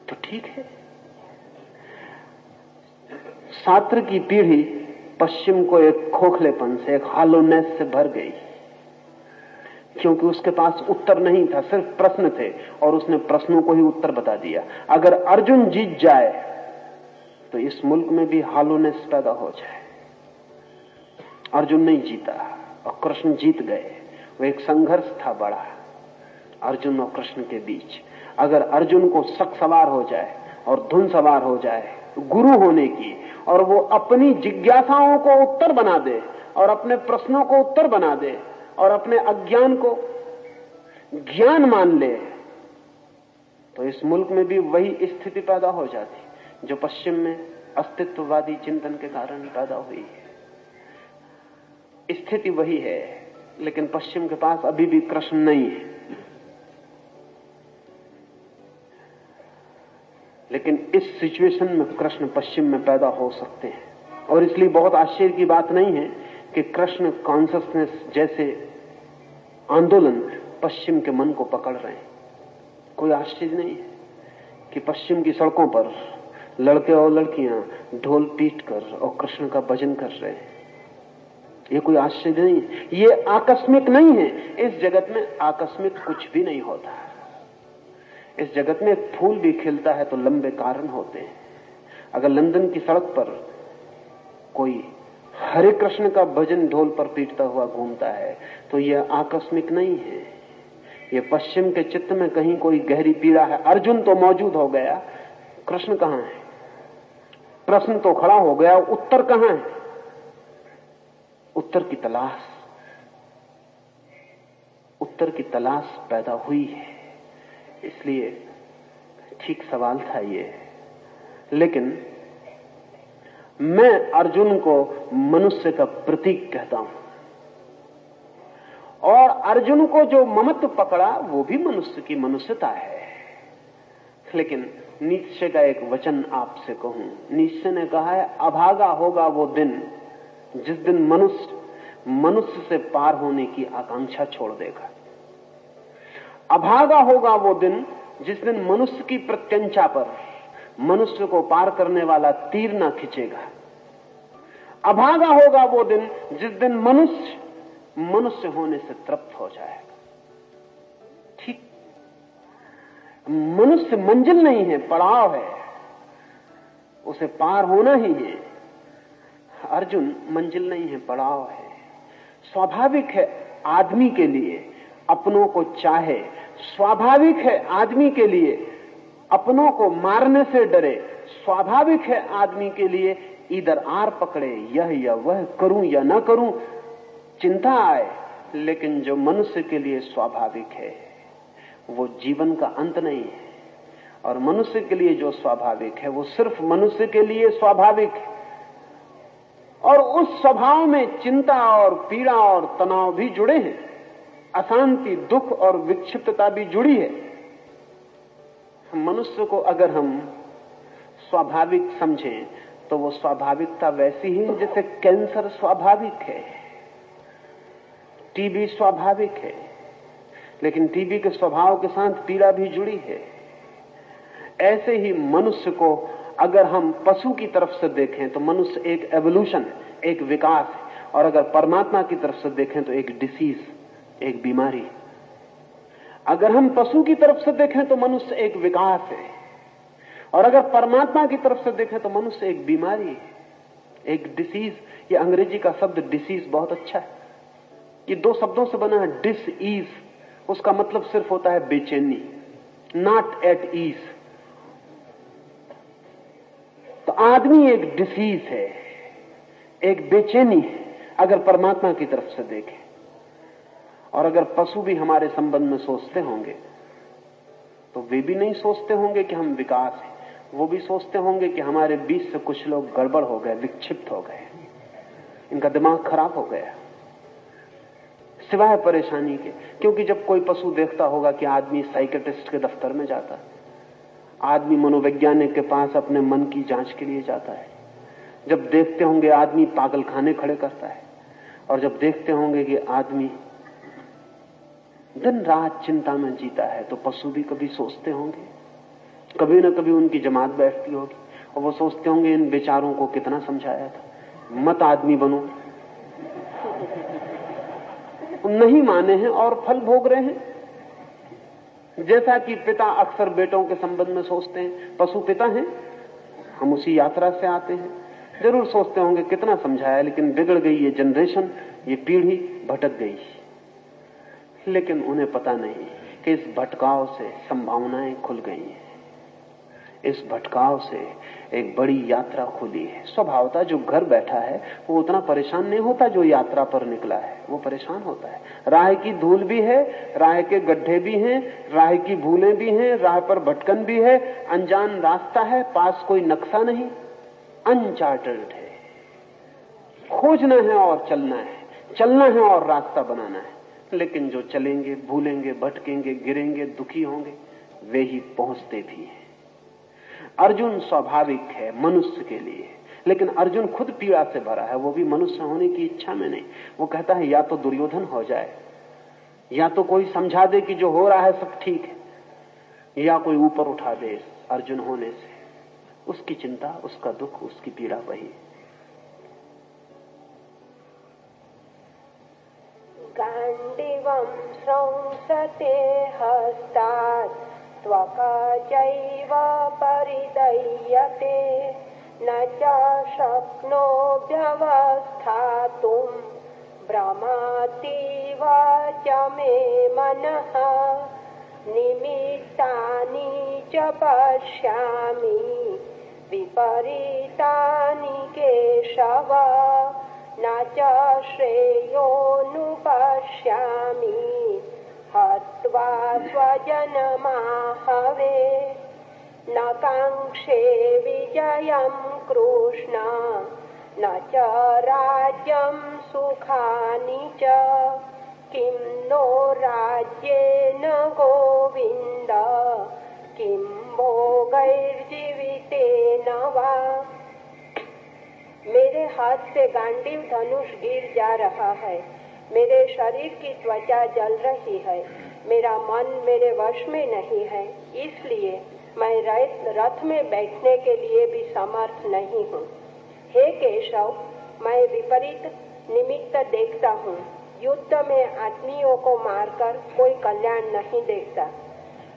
तो ठीक है। सात्र की पीढ़ी पश्चिम को एक खोखलेपन से, एक हालोनेस से भर गई, क्योंकि उसके पास उत्तर नहीं था, सिर्फ प्रश्न थे और उसने प्रश्नों को ही उत्तर बता दिया। अगर अर्जुन जीत जाए तो इस मुल्क में भी हालोनेस पैदा हो जाए। अर्जुन नहीं जीता और कृष्ण जीत गए। वो एक संघर्ष था बड़ा अर्जुन और कृष्ण के बीच। अगर अर्जुन को शक सवार हो जाए और धुन सवार हो जाए गुरु होने की, और वो अपनी जिज्ञासाओं को उत्तर बना दे और अपने प्रश्नों को उत्तर बना दे और अपने अज्ञान को ज्ञान मान ले, तो इस मुल्क में भी वही स्थिति पैदा हो जाती जो पश्चिम में अस्तित्ववादी चिंतन के कारण पैदा हुई है। स्थिति वही है, लेकिन पश्चिम के पास अभी भी कृष्ण नहीं है। लेकिन इस सिचुएशन में कृष्ण पश्चिम में पैदा हो सकते हैं, और इसलिए बहुत आश्चर्य की बात नहीं है कि कृष्ण कॉन्शसनेस जैसे आंदोलन पश्चिम के मन को पकड़ रहे हैं। कोई आश्चर्य नहीं है कि पश्चिम की सड़कों पर लड़के और लड़कियां ढोल पीटकर और कृष्ण का भजन कर रहे हैं। ये कोई आश्चर्य नहीं है, ये आकस्मिक नहीं है। इस जगत में आकस्मिक कुछ भी नहीं होता। इस जगत में एक फूल भी खिलता है तो लंबे कारण होते हैं। अगर लंदन की सड़क पर कोई हरे कृष्ण का भजन ढोल पर पीटता हुआ घूमता है तो यह आकस्मिक नहीं है। यह पश्चिम के चित्त में कहीं कोई गहरी पीड़ा है। अर्जुन तो मौजूद हो गया, कृष्ण कहां है? प्रश्न तो खड़ा हो गया, उत्तर कहां है? उत्तर की तलाश पैदा हुई है। इसलिए ठीक सवाल था ये। लेकिन मैं अर्जुन को मनुष्य का प्रतीक कहता हूं, और अर्जुन को जो ममत्व पकड़ा वो भी मनुष्य की मनुष्यता है। लेकिन नीत्शे का एक वचन आपसे कहूं। नीत्शे ने कहा है, अभागा होगा वो दिन जिस दिन मनुष्य से पार होने की आकांक्षा छोड़ देगा। अभागा होगा वो दिन जिस दिन मनुष्य की प्रत्यंचा पर मनुष्य को पार करने वाला तीर ना खींचेगा। अभागा होगा वो दिन जिस दिन मनुष्य होने से तृप्त हो जाएगा। ठीक, मनुष्य मंजिल नहीं है, पड़ाव है, उसे पार होना ही है। अर्जुन मंजिल नहीं है, पड़ाव है। स्वाभाविक है आदमी के लिए अपनों को चाहे, स्वाभाविक है आदमी के लिए अपनों को मारने से डरे, स्वाभाविक है आदमी के लिए इधर आर पकड़े, यह या वह करूं या ना करूं, चिंता आए। लेकिन जो मनुष्य के लिए स्वाभाविक है वो जीवन का अंत नहीं है, और मनुष्य के लिए जो स्वाभाविक है वो सिर्फ मनुष्य के लिए स्वाभाविक है। और उस स्वभाव में चिंता और पीड़ा और तनाव भी जुड़े हैं, अशांति, दुख और विक्षिप्तता भी जुड़ी है। मनुष्य को अगर हम स्वाभाविक समझें तो वो स्वाभाविकता वैसी ही है जैसे कैंसर स्वाभाविक है, टीबी स्वाभाविक है, लेकिन टीबी के स्वभाव के साथ पीड़ा भी जुड़ी है। ऐसे ही मनुष्य को अगर हम पशु की तरफ से देखें तो मनुष्य एक एवोल्यूशन, एक विकास है, और अगर परमात्मा की तरफ से देखें तो एक डिसीज, एक बीमारी। अगर हम पशु की तरफ से देखें तो मनुष्य एक विकास है, और अगर परमात्मा की तरफ से देखें तो मनुष्य एक बीमारी है, एक डिसीज। ये अंग्रेजी का शब्द डिसीज बहुत अच्छा है, ये दो शब्दों से बना है। डिस ईज, उसका मतलब सिर्फ होता है बेचैनी, नॉट एट ईज। तो आदमी एक डिसीज है, एक बेचैनी है अगर परमात्मा की तरफ से देखें। और अगर पशु भी हमारे संबंध में सोचते होंगे तो वे भी नहीं सोचते होंगे कि हम विकास हैं, वो भी सोचते होंगे कि हमारे बीच से कुछ लोग गड़बड़ हो गए, विक्षिप्त हो गए, इनका दिमाग खराब हो गया, सिवाय परेशानी के। क्योंकि जब कोई पशु देखता होगा कि आदमी साइकियाट्रिस्ट के दफ्तर में जाता है, आदमी मनोवैज्ञानिक के पास अपने मन की जांच के लिए जाता है, जब देखते होंगे आदमी पागल खाने खड़े करता है, और जब देखते होंगे कि आदमी दिन रात चिंता में जीता है, तो पशु भी कभी सोचते होंगे, कभी ना कभी उनकी जमात बैठती होगी और वो सोचते होंगे इन बेचारों को कितना समझाया था, मत आदमी बनो। नहीं माने हैं और फल भोग रहे हैं। जैसा कि पिता अक्सर बेटों के संबंध में सोचते हैं, पशु पिता हैं, हम उसी यात्रा से आते हैं। जरूर सोचते होंगे कितना समझाया, लेकिन बिगड़ गई ये जनरेशन, ये पीढ़ी भटक गई। लेकिन उन्हें पता नहीं कि इस भटकाव से संभावनाएं खुल गई हैं। इस भटकाव से एक बड़ी यात्रा खुली है। स्वभावतः जो घर बैठा है वो उतना परेशान नहीं होता, जो यात्रा पर निकला है वो परेशान होता है। राह की धूल भी है, राह के गड्ढे भी हैं, राह की भूलें भी हैं, राह पर भटकन भी है, अनजान रास्ता है, पास कोई नक्शा नहीं, अनचार्टर्ड है। खोजना है और चलना है, चलना है और रास्ता बनाना है। लेकिन जो चलेंगे, भूलेंगे, भटकेंगे, गिरेंगे, दुखी होंगे, वे ही पहुंचते भी हैं। अर्जुन स्वाभाविक है मनुष्य के लिए, लेकिन अर्जुन खुद पीड़ा से भरा है। वो भी मनुष्य होने की इच्छा में नहीं। वो कहता है या तो दुर्योधन हो जाए, या तो कोई समझा दे कि जो हो रहा है सब ठीक है, या कोई ऊपर उठा दे अर्जुन होने से। उसकी चिंता, उसका दुख, उसकी पीड़ा वही। गांडीवं संसते हस्तात् त्वकैव परिदह्यते न च शक्नोऽभ्यवस्थातुं भ्रमातीव च मे मनः निमित्तानि च पश्यामि विपरीतानि केशव न च श्रेयोऽनुपश्यामि हत्वा स्वजनमाहवे न काङ्क्षे विजयं कृष्ण न च राज्यं सुखानि च किं नो राज्येन गोविन्द किं भोगैर्जीवितेन वा। मेरे हाथ से गांडीव धनुष गिर जा रहा है, मेरे शरीर की त्वचा जल रही है, मेरा मन मेरे वश में नहीं है, इसलिए मैं रथ में बैठने के लिए भी समर्थ नहीं हूँ। हे केशव, मैं विपरीत निमित्त देखता हूँ। युद्ध में आदमियों को मारकर कोई कल्याण नहीं देखता।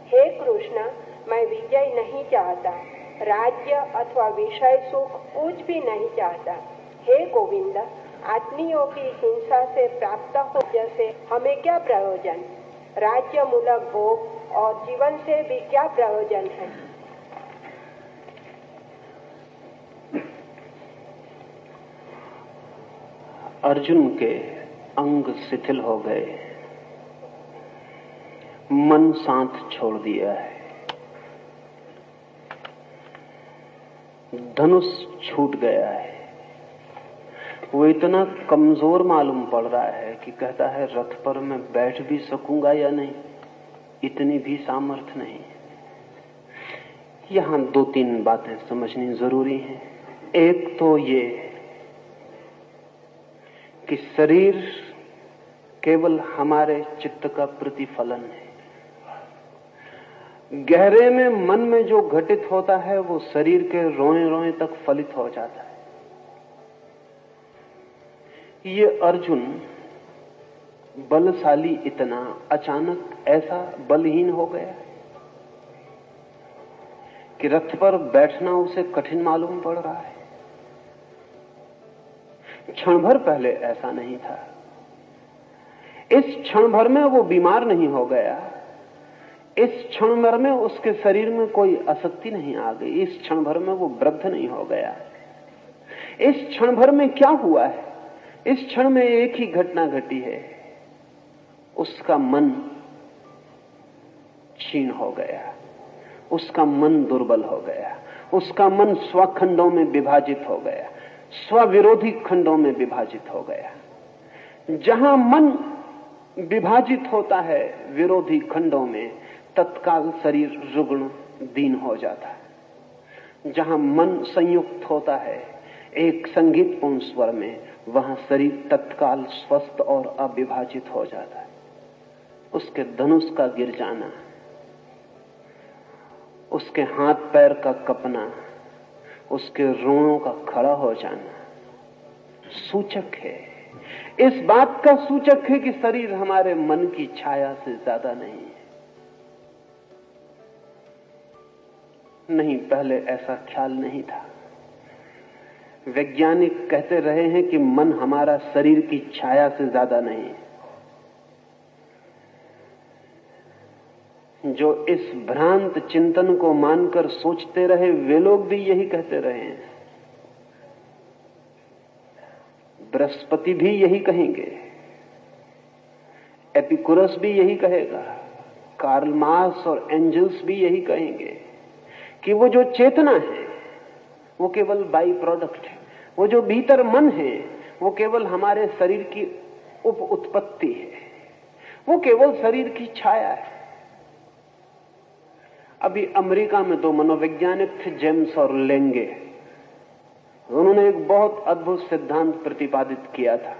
हे कृष्ण, मैं विजय नहीं चाहता, राज्य अथवा विषय सुख कुछ भी नहीं चाहता। हे गोविंद, आदमियों की हिंसा से प्राप्त हो जैसे हमें क्या प्रयोजन? राज्य मूलक भोग और जीवन से भी क्या प्रयोजन है? अर्जुन के अंग शिथिल हो गए, मन साथ छोड़ दिया है, धनुष छूट गया है। वो इतना कमजोर मालूम पड़ रहा है कि कहता है रथ पर मैं बैठ भी सकूंगा या नहीं, इतनी भी सामर्थ्य नहीं। यहां दो तीन बातें समझनी जरूरी हैं। एक तो ये कि शरीर केवल हमारे चित्त का प्रतिफलन है। गहरे में मन में जो घटित होता है वो शरीर के रोए रोए तक फलित हो जाता है। ये अर्जुन बलशाली इतना अचानक ऐसा बलहीन हो गया कि रथ पर बैठना उसे कठिन मालूम पड़ रहा है। क्षण भर पहले ऐसा नहीं था। इस क्षण भर में वो बीमार नहीं हो गया, इस क्षण भर में उसके शरीर में कोई आसक्ति नहीं आ गई, इस क्षण भर में वो वृद्ध नहीं हो गया। इस क्षण भर में क्या हुआ है? इस क्षण में एक ही घटना घटी है, उसका मन क्षीण हो गया, उसका मन दुर्बल हो गया, उसका मन स्वखंडों में विभाजित हो गया, स्वविरोधी खंडों में विभाजित हो गया। जहां मन विभाजित होता है विरोधी खंडों में, तत्काल शरीर रुग्ण दीन हो जाता है। जहां मन संयुक्त होता है एक संगीतपूर्ण स्वर में, वहां शरीर तत्काल स्वस्थ और अविभाजित हो जाता है। उसके धनुष का गिर जाना, उसके हाथ पैर का कपना, उसके रोंों का खड़ा हो जाना सूचक है। इस बात का सूचक है कि शरीर हमारे मन की छाया से ज्यादा नहीं है। नहीं, पहले ऐसा ख्याल नहीं था। वैज्ञानिक कहते रहे हैं कि मन हमारा शरीर की छाया से ज्यादा नहीं है। जो इस भ्रांत चिंतन को मानकर सोचते रहे वे लोग भी यही कहते रहे हैं। बृहस्पति भी यही कहेंगे, एपिकुरस भी यही कहेगा, कार्ल मार्क्स और एंजल्स भी यही कहेंगे कि वो जो चेतना है वो केवल बाई प्रोडक्ट है। वो जो भीतर मन है वो केवल हमारे शरीर की उप उत्पत्ति है, वो केवल शरीर की छाया है। अभी अमेरिका में दो मनोवैज्ञानिक थे, जेम्स और लेंगे। उन्होंने एक बहुत अद्भुत सिद्धांत प्रतिपादित किया था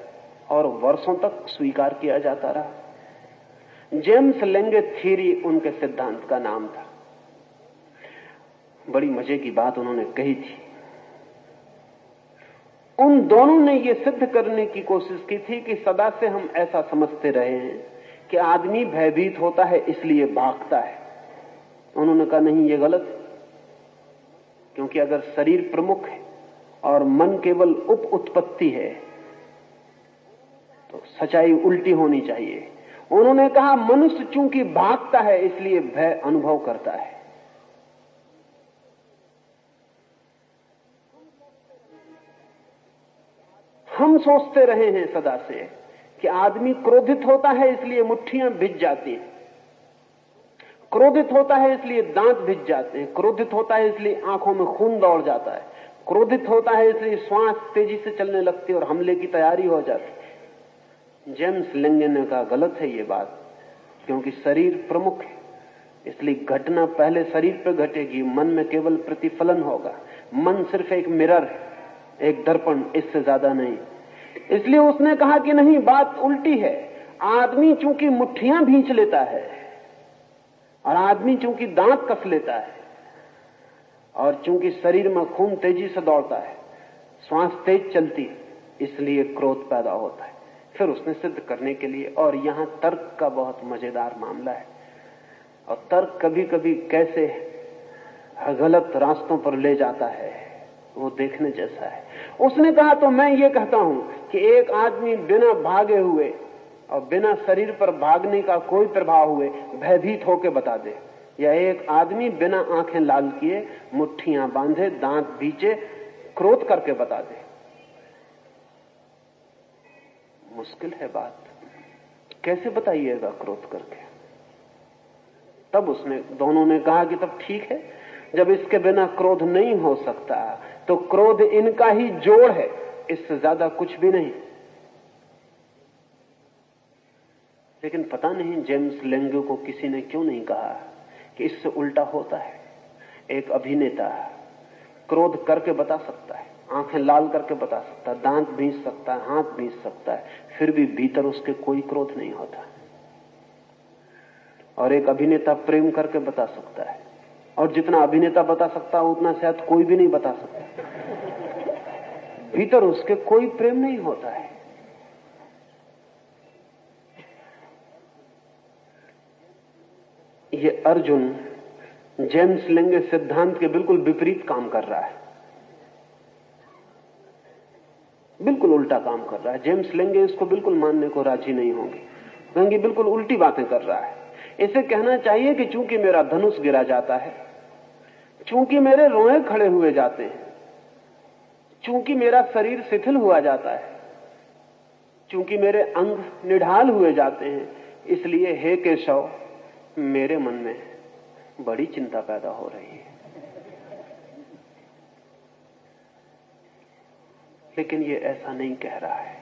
और वर्षों तक स्वीकार किया जाता रहा। जेम्स लेंगे थ्योरी उनके सिद्धांत का नाम था। बड़ी मजे की बात उन्होंने कही थी। उन दोनों ने यह सिद्ध करने की कोशिश की थी कि सदा से हम ऐसा समझते रहे हैं कि आदमी भयभीत होता है इसलिए भागता है। उन्होंने कहा नहीं, ये गलत है, क्योंकि अगर शरीर प्रमुख है और मन केवल उप उत्पत्ति है तो सच्चाई उल्टी होनी चाहिए। उन्होंने कहा मनुष्य चूंकि भागता है इसलिए भय अनुभव करता है। हम सोचते रहे हैं सदा से कि आदमी क्रोधित होता है इसलिए मुट्ठियां भिज जाती हैं, क्रोधित होता है इसलिए दांत भिज जाते हैं, क्रोधित होता है इसलिए आंखों में खून दौड़ जाता है, क्रोधित होता है इसलिए श्वास तेजी से चलने लगती है और हमले की तैयारी हो जाती। जेम्स लेंगे ने कहा गलत है ये बात, क्योंकि शरीर प्रमुख है इसलिए घटना पहले शरीर पर घटेगी, मन में केवल प्रतिफलन होगा। मन सिर्फ एक मिरर है, एक दर्पण, इससे ज्यादा नहीं। इसलिए उसने कहा कि नहीं, बात उल्टी है। आदमी चूंकि मुट्ठियां भींच लेता है और आदमी चूंकि दांत कस लेता है और चूंकि शरीर में खून तेजी से दौड़ता है, श्वास तेज चलती है, इसलिए क्रोध पैदा होता है। फिर उसने सिद्ध करने के लिए, और यहां तर्क का बहुत मजेदार मामला है, और तर्क कभी कभी कैसे गलत रास्तों पर ले जाता है वो देखने जैसा है। उसने कहा तो मैं ये कहता हूं कि एक आदमी बिना भागे हुए और बिना शरीर पर भागने का कोई प्रभाव हुए भयभीत होकर बता दे, या एक आदमी बिना आंखें लाल किए, मुट्ठियां बांधे, दांत बीचे, क्रोध करके बता दे। मुश्किल है बात, कैसे बताइएगा क्रोध करके? तब उसने, दोनों ने कहा कि तब ठीक है, जब इसके बिना क्रोध नहीं हो सकता तो क्रोध इनका ही जोड़ है, इससे ज्यादा कुछ भी नहीं। लेकिन पता नहीं जेम्स लेंगे को किसी ने क्यों नहीं कहा कि इससे उल्टा होता है। एक अभिनेता क्रोध करके बता सकता है, आंखें लाल करके बता सकता है, दांत भींच सकता है, हाथ भींच सकता है, फिर भी भीतर उसके कोई क्रोध नहीं होता। और एक अभिनेता प्रेम करके बता सकता है, और जितना अभिनेता बता सकता है उतना शायद कोई भी नहीं बता सकता। भीतर उसके कोई प्रेम नहीं होता है। ये अर्जुन जेम्स लेंगे सिद्धांत के बिल्कुल विपरीत काम कर रहा है, बिल्कुल उल्टा काम कर रहा है। जेम्स लेंगे इसको बिल्कुल मानने को राजी नहीं होंगे, कहेंगे बिल्कुल उल्टी बातें कर रहा है। इसे कहना चाहिए कि चूंकि मेरा धनुष गिरा जाता है, चूंकि मेरे रोए खड़े हुए जाते हैं, चूंकि मेरा शरीर शिथिल हुआ जाता है, चूंकि मेरे अंग निढाल हुए जाते हैं, इसलिए हे केशव मेरे मन में बड़ी चिंता पैदा हो रही है। लेकिन ये ऐसा नहीं कह रहा है,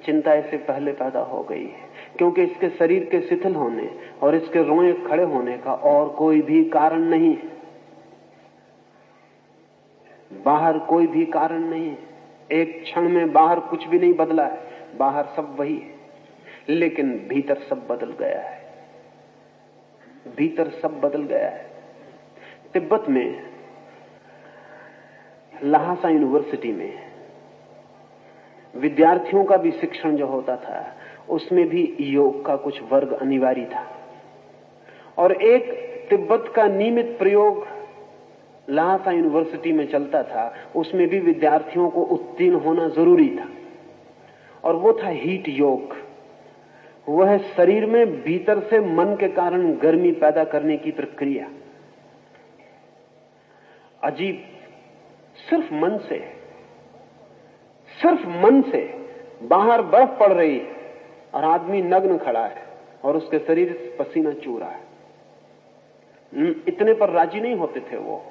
चिंता इससे पहले पैदा हो गई है, क्योंकि इसके शरीर के शिथिल होने और इसके रोए खड़े होने का और कोई भी कारण नहीं है, बाहर कोई भी कारण नहीं है। एक क्षण में बाहर कुछ भी नहीं बदला है, बाहर सब वही है, लेकिन भीतर सब बदल गया है, भीतर सब बदल गया है। तिब्बत में लहासा यूनिवर्सिटी में विद्यार्थियों का भी शिक्षण जो होता था उसमें भी योग का कुछ वर्ग अनिवार्य था, और एक तिब्बत का नियमित प्रयोग लहासा यूनिवर्सिटी में चलता था, उसमें भी विद्यार्थियों को उत्तीर्ण होना जरूरी था, और वो था हीट योग। वह शरीर में भीतर से मन के कारण गर्मी पैदा करने की प्रक्रिया। अजीब, सिर्फ मन से बाहर बर्फ पड़ रही है और आदमी नग्न खड़ा है और उसके शरीर से पसीना चू रहा है। इतने पर राजी नहीं होते थे वो।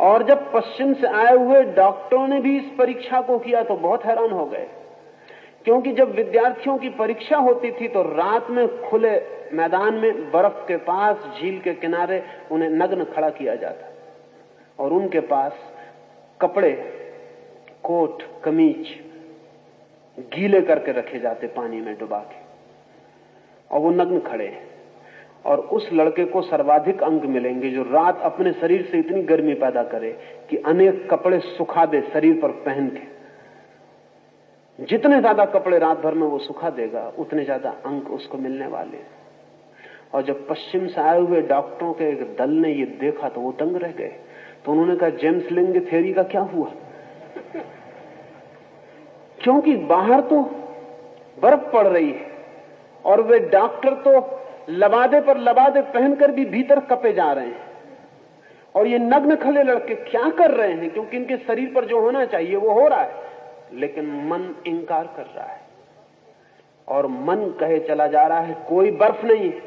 और जब पश्चिम से आए हुए डॉक्टरों ने भी इस परीक्षा को किया तो बहुत हैरान हो गए, क्योंकि जब विद्यार्थियों की परीक्षा होती थी तो रात में खुले मैदान में बर्फ के पास झील के किनारे उन्हें नग्न खड़ा किया जाता, और उनके पास कपड़े, कोट, कमीज गीले करके रखे जाते पानी में डुबा के, और वो नग्न खड़े हैं। और उस लड़के को सर्वाधिक अंक मिलेंगे जो रात अपने शरीर से इतनी गर्मी पैदा करे कि अनेक कपड़े सुखा दे शरीर पर पहन के। जितने ज्यादा कपड़े रात भर में वो सुखा देगा उतने ज्यादा अंक उसको मिलने वाले। और जब पश्चिम से आए हुए डॉक्टरों के एक दल ने ये देखा तो वो दंग रह गए। तो उन्होंने कहा, जेम्स लिंग थ्योरी का क्या हुआ? क्योंकि बाहर तो बर्फ पड़ रही है और वे डॉक्टर तो लबादे पर लबादे पहनकर भी भीतर कपे जा रहे हैं, और ये नग्न खले लड़के क्या कर रहे हैं? क्योंकि इनके शरीर पर जो होना चाहिए वो हो रहा है, लेकिन मन इंकार कर रहा है। और मन कहे चला जा रहा है कोई बर्फ नहीं है,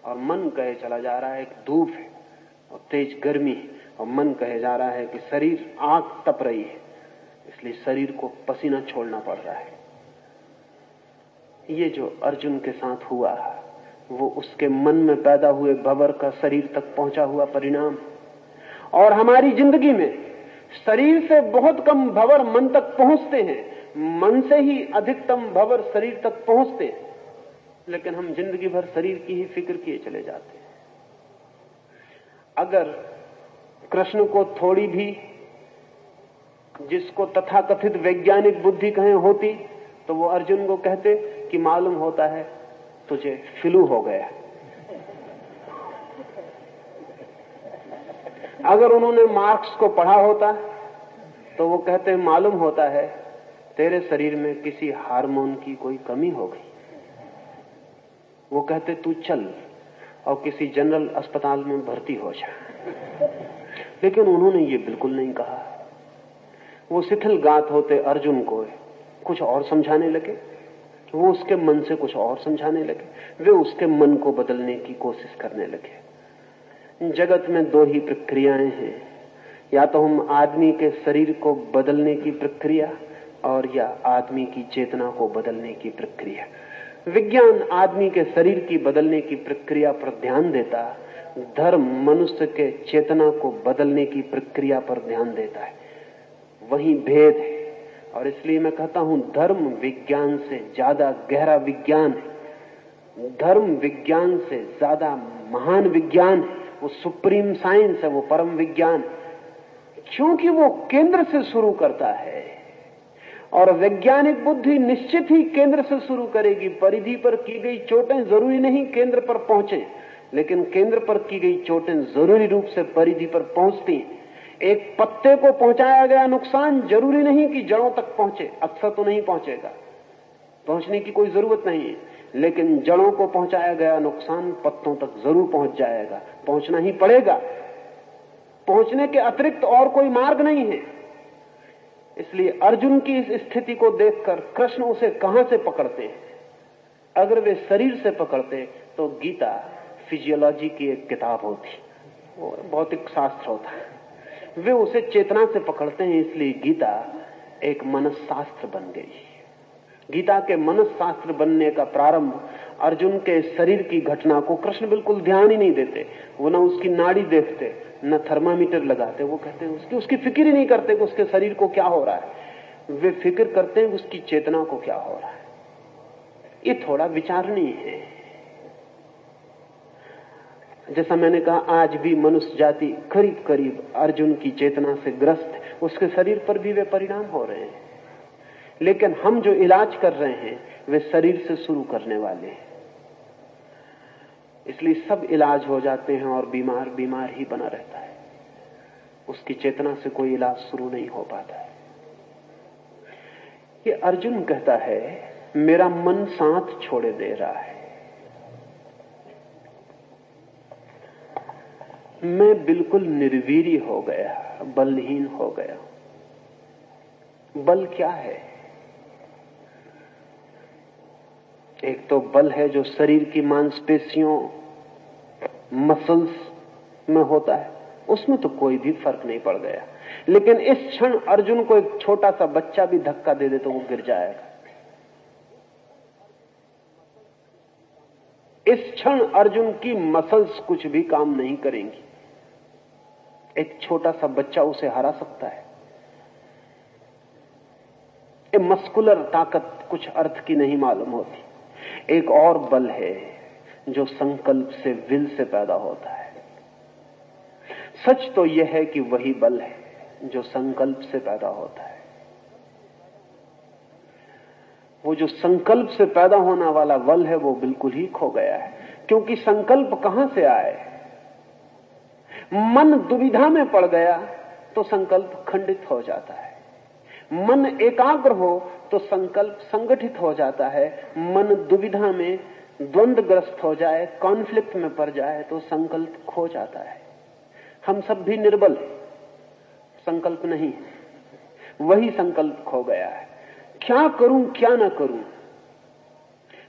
और मन कहे चला जा रहा है कि धूप है और तेज गर्मी है, और मन कहे जा रहा है कि शरीर आग तप रही है, इसलिए शरीर को पसीना छोड़ना पड़ रहा है। ये जो अर्जुन के साथ हुआ वो उसके मन में पैदा हुए भंवर का शरीर तक पहुंचा हुआ परिणाम। और हमारी जिंदगी में शरीर से बहुत कम भंवर मन तक पहुंचते हैं, मन से ही अधिकतम भंवर शरीर तक पहुंचते हैं, लेकिन हम जिंदगी भर शरीर की ही फिक्र किए चले जाते हैं। अगर कृष्ण को थोड़ी भी जिसको तथाकथित वैज्ञानिक बुद्धि कहें होती तो वो अर्जुन को कहते कि मालूम होता है तुझे फ्लू हो गया। अगर उन्होंने मार्क्स को पढ़ा होता तो वो कहते मालूम होता है तेरे शरीर में किसी हार्मोन की कोई कमी हो गई। वो कहते तू चल और किसी जनरल अस्पताल में भर्ती हो जा। लेकिन उन्होंने ये बिल्कुल नहीं कहा। वो शिथिल गात होते अर्जुन को कुछ और समझाने लगे, वो उसके मन से कुछ और समझाने लगे, वे उसके मन को बदलने की कोशिश करने लगे। जगत में दो ही प्रक्रियाएं हैं, या तो हम आदमी के शरीर को बदलने की प्रक्रिया और या आदमी की चेतना को बदलने की प्रक्रिया। विज्ञान आदमी के शरीर की बदलने की प्रक्रिया पर ध्यान देता, धर्म मनुष्य के चेतना को बदलने की प्रक्रिया पर ध्यान देता है। वही भेद है, और इसलिए मैं कहता हूं धर्म विज्ञान से ज्यादा गहरा विज्ञान है, धर्म विज्ञान से ज्यादा महान विज्ञान है, वो सुप्रीम साइंस है, वो परम विज्ञान, क्योंकि वो केंद्र से शुरू करता है। और वैज्ञानिक बुद्धि निश्चित ही केंद्र से शुरू करेगी। परिधि पर की गई चोटें जरूरी नहीं केंद्र पर पहुंचे, लेकिन केंद्र पर की गई चोटें जरूरी रूप से परिधि पर पहुंचती हैं। एक पत्ते को पहुंचाया गया नुकसान जरूरी नहीं कि जड़ों तक पहुंचे, अक्सर तो नहीं पहुंचेगा, पहुंचने की कोई जरूरत नहीं है, लेकिन जड़ों को पहुंचाया गया नुकसान पत्तों तक जरूर पहुंच जाएगा, पहुंचना ही पड़ेगा। पहुंचने के अतिरिक्त और कोई मार्ग नहीं है। इसलिए अर्जुन की इस स्थिति को देखकर कृष्ण उसे कहां से पकड़ते हैं? अगर वे शरीर से पकड़ते तो गीता फिजियोलॉजी की एक किताब होती, वो भौतिक शास्त्र होता है। वे उसे चेतना से पकड़ते हैं, इसलिए गीता एक मनस्शास्त्र बन गई। गीता के मनस्शास्त्र बनने का प्रारंभ अर्जुन के शरीर की घटना को कृष्ण बिल्कुल ध्यान ही नहीं देते। वो न उसकी नाड़ी देखते, न थर्मामीटर लगाते। वो कहते हैं उसकी फिक्र ही नहीं करते कि उसके शरीर को क्या हो रहा है। वे फिक्र करते हैं उसकी चेतना को क्या हो रहा है। ये थोड़ा विचारणीय है। जैसा मैंने कहा, आज भी मनुष्य जाति करीब करीब अर्जुन की चेतना से ग्रस्त है। उसके शरीर पर भी वे परिणाम हो रहे हैं, लेकिन हम जो इलाज कर रहे हैं वे शरीर से शुरू करने वाले हैं। इसलिए सब इलाज हो जाते हैं और बीमार बीमार ही बना रहता है, उसकी चेतना से कोई इलाज शुरू नहीं हो पाता है। ये अर्जुन कहता है, मेरा मन साथ छोड़े दे रहा है, मैं बिल्कुल निर्वीर्य हो गया, बलहीन हो गया। बल क्या है? एक तो बल है जो शरीर की मांसपेशियों मसल्स में होता है, उसमें तो कोई भी फर्क नहीं पड़ गया। लेकिन इस क्षण अर्जुन को एक छोटा सा बच्चा भी धक्का दे दे तो वो गिर जाएगा। इस क्षण अर्जुन की मसल्स कुछ भी काम नहीं करेंगी। एक छोटा सा बच्चा उसे हरा सकता है। ये मस्कुलर ताकत कुछ अर्थ की नहीं मालूम होती। एक और बल है जो संकल्प से, विल से पैदा होता है। सच तो यह है कि वही बल है जो संकल्प से पैदा होता है। वो जो संकल्प से पैदा होने वाला बल है वो बिल्कुल ही खो गया है, क्योंकि संकल्प कहां से आए? मन दुविधा में पड़ गया तो संकल्प खंडित हो जाता है। मन एकाग्र हो तो संकल्प संगठित हो जाता है। मन दुविधा में, द्वंद्वग्रस्त हो जाए, कॉन्फ्लिक्ट में पड़ जाए तो संकल्प खो जाता है। हम सब भी निर्बल, संकल्प नहीं, वही संकल्प खो गया है। क्या करूं क्या ना करूं,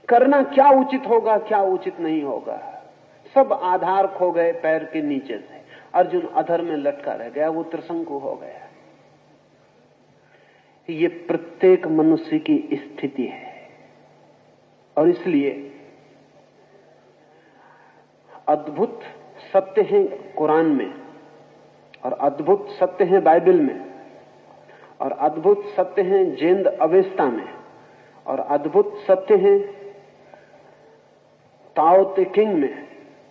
करना क्या उचित होगा क्या उचित नहीं होगा, सब आधार खो गए पैर के नीचे से। अर्जुन अधर में लटका रह गया, वो त्रिशंकु हो गया। ये प्रत्येक मनुष्य की स्थिति है और इसलिए अद्भुत सत्य है कुरान में, और अद्भुत सत्य है बाइबल में, और अद्भुत सत्य है जैन अवेस्ता में, और अद्भुत सत्य है ताओ ते किंग में,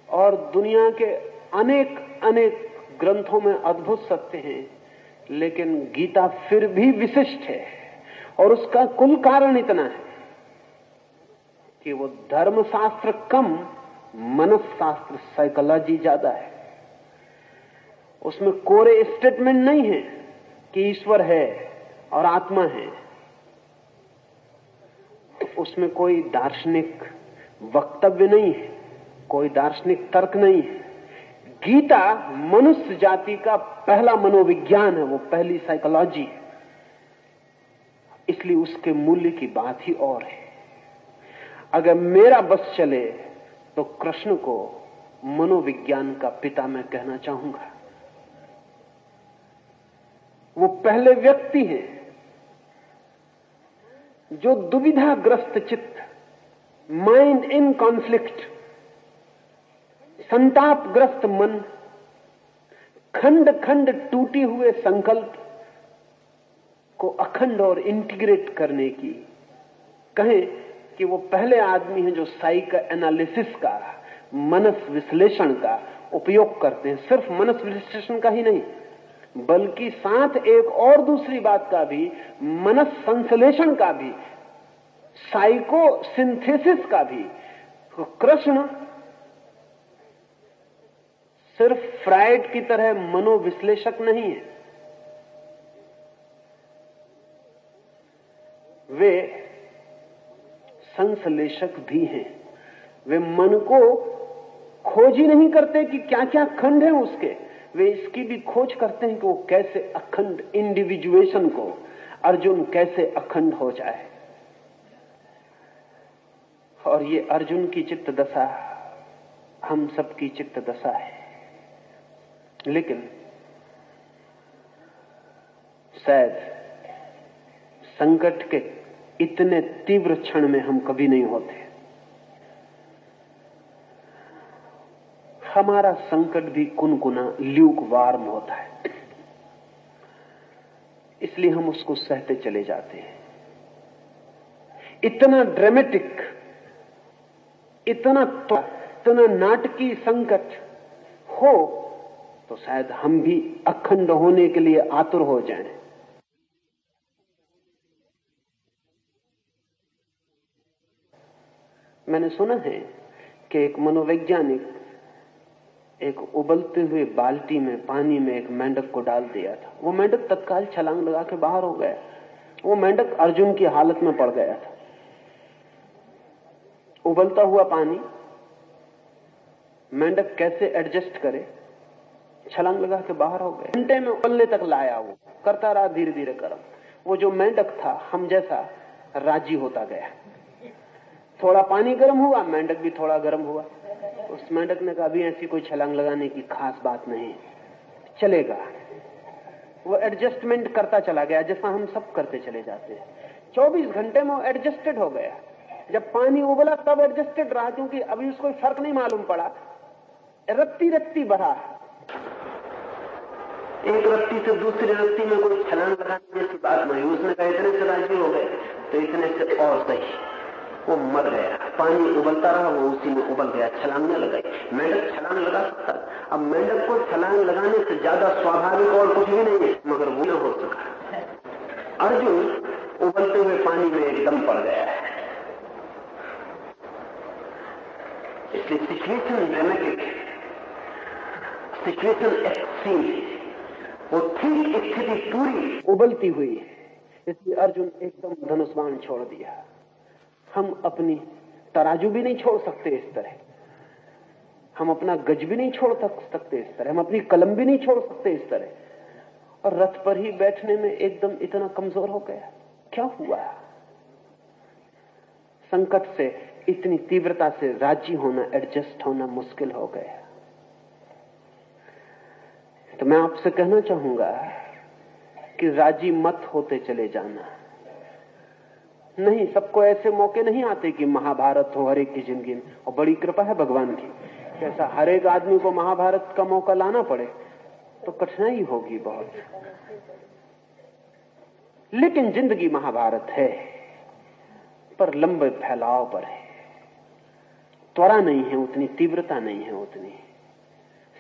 और दुनिया के अनेक अनेक ग्रंथों में अद्भुत सत्य हैं। लेकिन गीता फिर भी विशिष्ट है, और उसका कुल कारण इतना है कि वो धर्मशास्त्र कम, मनसशास्त्र, साइकोलॉजी ज्यादा है। उसमें कोरे स्टेटमेंट नहीं है कि ईश्वर है और आत्मा है। उसमें कोई दार्शनिक वक्तव्य नहीं है, कोई दार्शनिक तर्क नहीं है। गीता मनुष्य जाति का पहला मनोविज्ञान है, वो पहली साइकोलॉजी है। इसलिए उसके मूल्य की बात ही और है। अगर मेरा बस चले तो कृष्ण को मनोविज्ञान का पिता मैं कहना चाहूंगा। वो पहले व्यक्ति हैं जो दुविधाग्रस्त चित्त, माइंड इन कॉन्फ्लिक्ट, संतापग्रस्त मन, खंड खंड टूटे हुए संकल्प को अखंड और इंटीग्रेट करने की, कहें कि वो पहले आदमी हैं जो साइको एनालिसिस का, मनस विश्लेषण का उपयोग करते हैं। सिर्फ मनस विश्लेषण का ही नहीं, बल्कि साथ एक और दूसरी बात का भी, मनस संश्लेषण का भी, साइको सिंथेसिस का भी। तो कृष्ण सिर्फ फ्राइड की तरह मनोविश्लेषक नहीं है, वे संश्लेषक भी हैं। वे मन को खोज ही नहीं करते कि क्या क्या खंड है उसके, वे इसकी भी खोज करते हैं कि वो कैसे अखंड, इंडिविजुएशन को अर्जुन कैसे अखंड हो जाए। और ये अर्जुन की चित्त दशा हम सबकी चित्त दशा है। लेकिन शायद संकट के इतने तीव्र क्षण में हम कभी नहीं होते। हमारा संकट भी कुनकुना, ल्यूकवार्म होता है, इसलिए हम उसको सहते चले जाते हैं। इतना ड्रामेटिक, इतना नाटकीय संकट हो तो शायद हम भी अखंड होने के लिए आतुर हो जाएं। मैंने सुना है कि एक मनोवैज्ञानिक एक उबलते हुए बाल्टी में पानी में एक मेंढक को डाल दिया था। वो मेंढक तत्काल छलांग लगा के बाहर हो गया। वो मेंढक अर्जुन की हालत में पड़ गया था। उबलता हुआ पानी, मेंढक कैसे एडजस्ट करे, छलांग लगा के बाहर हो गया। घंटे में उबलने तक लाया, वो करता रहा धीरे धीरे गर्म। वो जो मेंढक था हम जैसा राजी होता गया। थोड़ा पानी गर्म हुआ, मेंढक भी थोड़ा गर्म हुआ। उस मेंढक ने कहा अभी ऐसी कोई छलांग लगाने की खास बात नहीं, चलेगा। वो एडजस्टमेंट करता चला गया जैसा हम सब करते चले जाते हैं। 24 घंटे में वो एडजस्टेड हो गया। जब पानी उबला तब एडजस्टेड रहा, क्योंकि अभी उसको फर्क नहीं मालूम पड़ा। रत्ती रत्ती बढ़ा, एक रत्ती से दूसरी रत्ती में कोई छलांग लगाने जैसी बात नहीं। उसने कहा इतने से राजी हो गए तो इतने से और सही। वो मर गया। पानी उबलता रहा, वो उसी में उबल गया, छलांग न लगाई। मेंढक छलांग लगा सकता। अब मेंढक को छलांग लगाने से ज्यादा स्वाभाविक और कुछ भी नहीं है, मगर वो न हो सका। अर्जुन उबलते हुए पानी में एकदम पड़ गया है। इसलिए सिचुएशन ड्रामेटिक, सिचुएशन एक्सट्रीम, वो ठीक स्थिति पूरी उबलती हुई है। इसलिए अर्जुन एकदम धनुष बाण छोड़ दिया। हम अपनी तराजू भी नहीं छोड़ सकते इस तरह, हम अपना गज भी नहीं छोड़ सकते इस तरह, हम अपनी कलम भी नहीं छोड़ सकते इस तरह, और रथ पर ही बैठने में एकदम इतना कमजोर हो गया। क्या हुआ? संकट से इतनी तीव्रता से राजी होना, एडजस्ट होना मुश्किल हो गया। तो मैं आपसे कहना चाहूंगा कि राजी मत होते चले जाना। नहीं, सबको ऐसे मौके नहीं आते कि महाभारत हो हर एक की जिंदगी में, और बड़ी कृपा है भगवान की, ऐसा हर एक आदमी को महाभारत का मौका लाना पड़े तो कठिनाई होगी बहुत। लेकिन जिंदगी महाभारत है, पर लंबे फैलाव पर है। त्वरा नहीं है उतनी, तीव्रता नहीं है उतनी,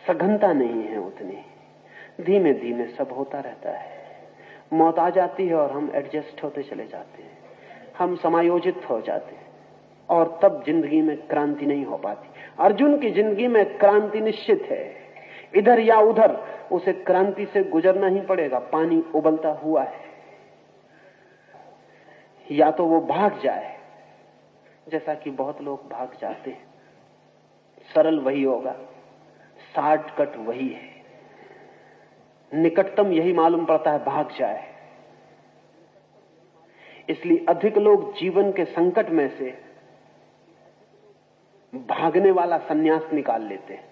सघनता नहीं है उतनी। धीमे धीमे सब होता रहता है। मौत आ जाती है और हम एडजस्ट होते चले जाते हैं, हम समायोजित हो जाते हैं, और तब जिंदगी में क्रांति नहीं हो पाती। अर्जुन की जिंदगी में क्रांति निश्चित है, इधर या उधर उसे क्रांति से गुजरना ही पड़ेगा। पानी उबलता हुआ है, या तो वो भाग जाए, जैसा कि बहुत लोग भाग जाते हैं। सरल वही होगा, शॉर्टकट वही है, निकटतम यही मालूम पड़ता है, भाग जाए। इसलिए अधिक लोग जीवन के संकट में से भागने वाला सन्यास निकाल लेते हैं।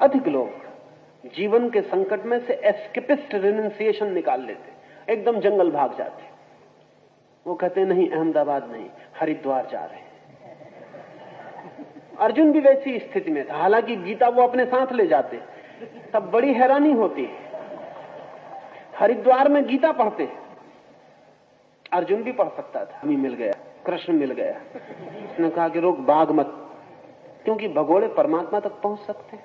अधिक लोग जीवन के संकट में से एस्केपिस्ट रिनंसिएशन निकाल लेते, एकदम जंगल भाग जाते। वो कहते नहीं, अहमदाबाद नहीं, हरिद्वार जा रहे हैं। अर्जुन भी वैसी स्थिति में था, हालांकि गीता वो अपने साथ ले जाते। तब बड़ी हैरानी होती है, हरिद्वार में गीता पढ़ते। अर्जुन भी पढ़ सकता था, हमें मिल गया, कृष्ण मिल गया। उसने कहा कि रोक, भाग मत, क्योंकि भगोड़े परमात्मा तक पहुंच सकते,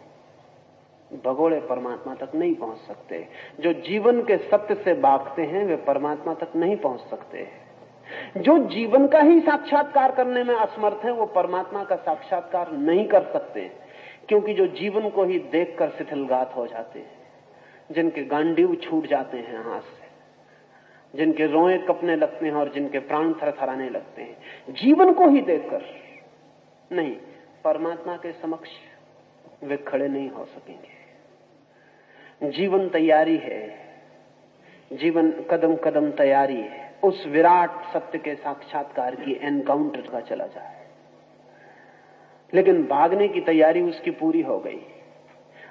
भगोड़े परमात्मा तक नहीं पहुंच सकते। जो जीवन के सत्य से भागते हैं वे परमात्मा तक नहीं पहुंच सकते। जो जीवन का ही साक्षात्कार करने में असमर्थ है वो परमात्मा का साक्षात्कार नहीं कर सकते, क्योंकि जो जीवन को ही देखकर शिथिलघात हो जाते हैं, जिनके गांडीव छूट जाते हैं हाथ से, जिनके रोए कपने लगते हैं और जिनके प्राण थरथराने लगते हैं, जीवन को ही देखकर, नहीं, परमात्मा के समक्ष वे खड़े नहीं हो सकेंगे। जीवन तैयारी है, जीवन कदम कदम तैयारी है उस विराट सत्य के साक्षात्कार की, एनकाउंटर का चला जाए। लेकिन भागने की तैयारी उसकी पूरी हो गई।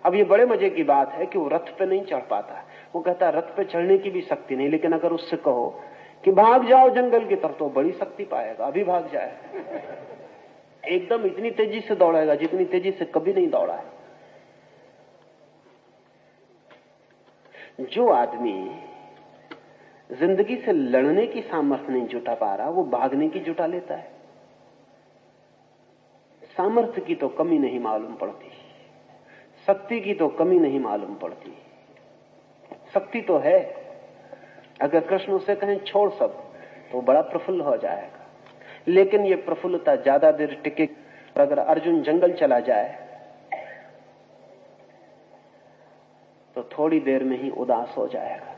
अब ये बड़े मजे की बात है कि वो रथ पे नहीं चढ़ पाता। वो कहता रथ पे चढ़ने की भी शक्ति नहीं, लेकिन अगर उससे कहो कि भाग जाओ जंगल की तरफ तो बड़ी शक्ति पाएगा, अभी भाग जाए, एकदम इतनी तेजी से दौड़ेगा जितनी तेजी से कभी नहीं दौड़ा है। जो आदमी जिंदगी से लड़ने की सामर्थ्य नहीं जुटा पा रहा, वो भागने की जुटा लेता है। सामर्थ्य की तो कमी नहीं मालूम पड़ती, शक्ति की तो कमी नहीं मालूम पड़ती। शक्ति तो है। अगर कृष्ण उसे कहें छोड़ सब, तो बड़ा प्रफुल्ल हो जाएगा, लेकिन ये प्रफुल्लता ज्यादा देर टिके। अगर अर्जुन जंगल चला जाए तो थोड़ी देर में ही उदास हो जाएगा।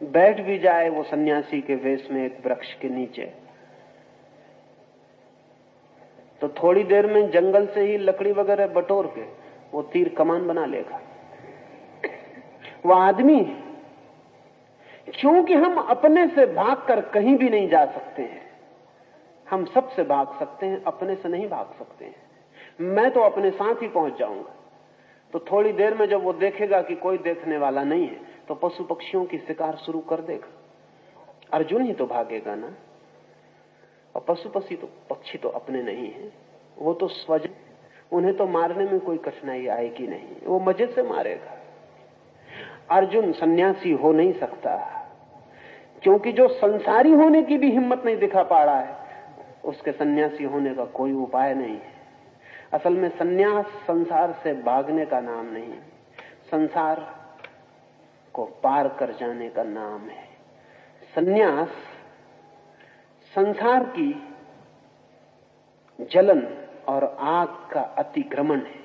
बैठ भी जाए वो सन्यासी के वेश में एक वृक्ष के नीचे, तो थोड़ी देर में जंगल से ही लकड़ी वगैरह बटोर के वो तीर कमान बना लेगा। वो आदमी, क्योंकि हम अपने से भागकर कहीं भी नहीं जा सकते हैं। हम सबसे भाग सकते हैं, अपने से नहीं भाग सकते हैं। मैं तो अपने साथ ही पहुंच जाऊंगा। तो थोड़ी देर में जब वो देखेगा कि कोई देखने वाला नहीं है, तो पशु पक्षियों की शिकार शुरू कर देगा। अर्जुन ही तो भागेगा ना, और पशु पक्षी तो अपने नहीं है, वो तो स्वजन, उन्हें तो मारने में कोई कठिनाई आएगी नहीं, वो मजे से मारेगा। अर्जुन सन्यासी हो नहीं सकता, क्योंकि जो संसारी होने की भी हिम्मत नहीं दिखा पा रहा है, उसके सन्यासी होने का कोई उपाय नहीं है। असल में सन्यास संसार से भागने का नाम नहीं है, संसार को पार कर जाने का नाम है। सन्यास संसार की जलन और आग का अतिक्रमण है,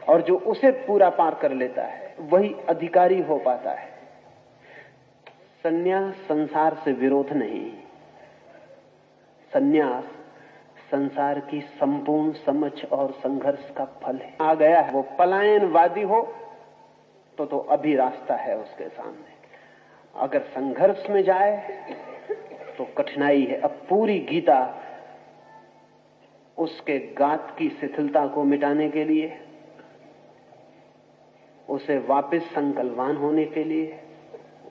और जो उसे पूरा पार कर लेता है वही अधिकारी हो पाता है। सन्यास संसार से विरोध नहीं, सन्यास संसार की संपूर्ण समझ और संघर्ष का फल है। आ गया है, वो पलायनवादी हो तो अभी रास्ता है उसके सामने। अगर संघर्ष में जाए तो कठिनाई है। अब पूरी गीता उसके गात की शिथिलता को मिटाने के लिए, उसे वापस संकल्पवान होने के लिए,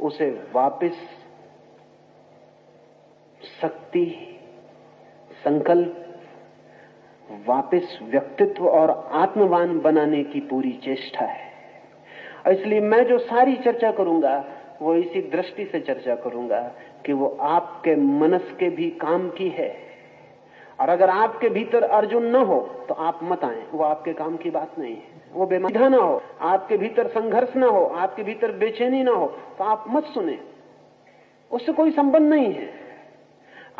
उसे वापस शक्ति, संकल्प, वापस व्यक्तित्व और आत्मवान बनाने की पूरी चेष्टा है। इसलिए मैं जो सारी चर्चा करूंगा वो इसी दृष्टि से चर्चा करूंगा कि वो आपके मनस के भी काम की है। और अगर आपके भीतर अर्जुन न हो तो आप मत आए, वो आपके काम की बात नहीं है। वो बेमानी ना हो, आपके भीतर संघर्ष ना हो, आपके भीतर बेचैनी ना हो, तो आप मत सुने, उससे कोई संबंध नहीं है।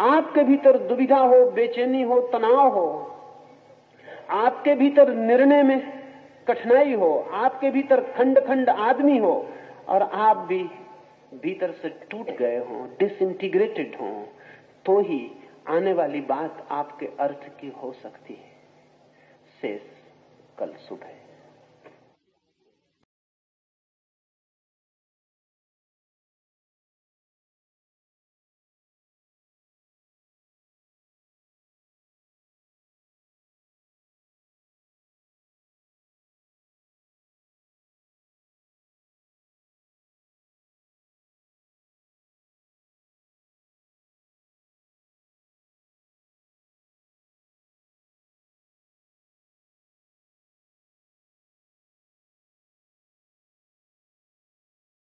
आपके भीतर दुविधा हो, बेचैनी हो, तनाव हो, आपके भीतर निर्णय में कठिनाई हो, आपके भीतर खंड खंड आदमी हो, और आप भी भीतर से टूट गए हो, डिसइंटीग्रेटेड हो, तो ही आने वाली बात आपके अर्थ की हो सकती है। शेष कल सुबह।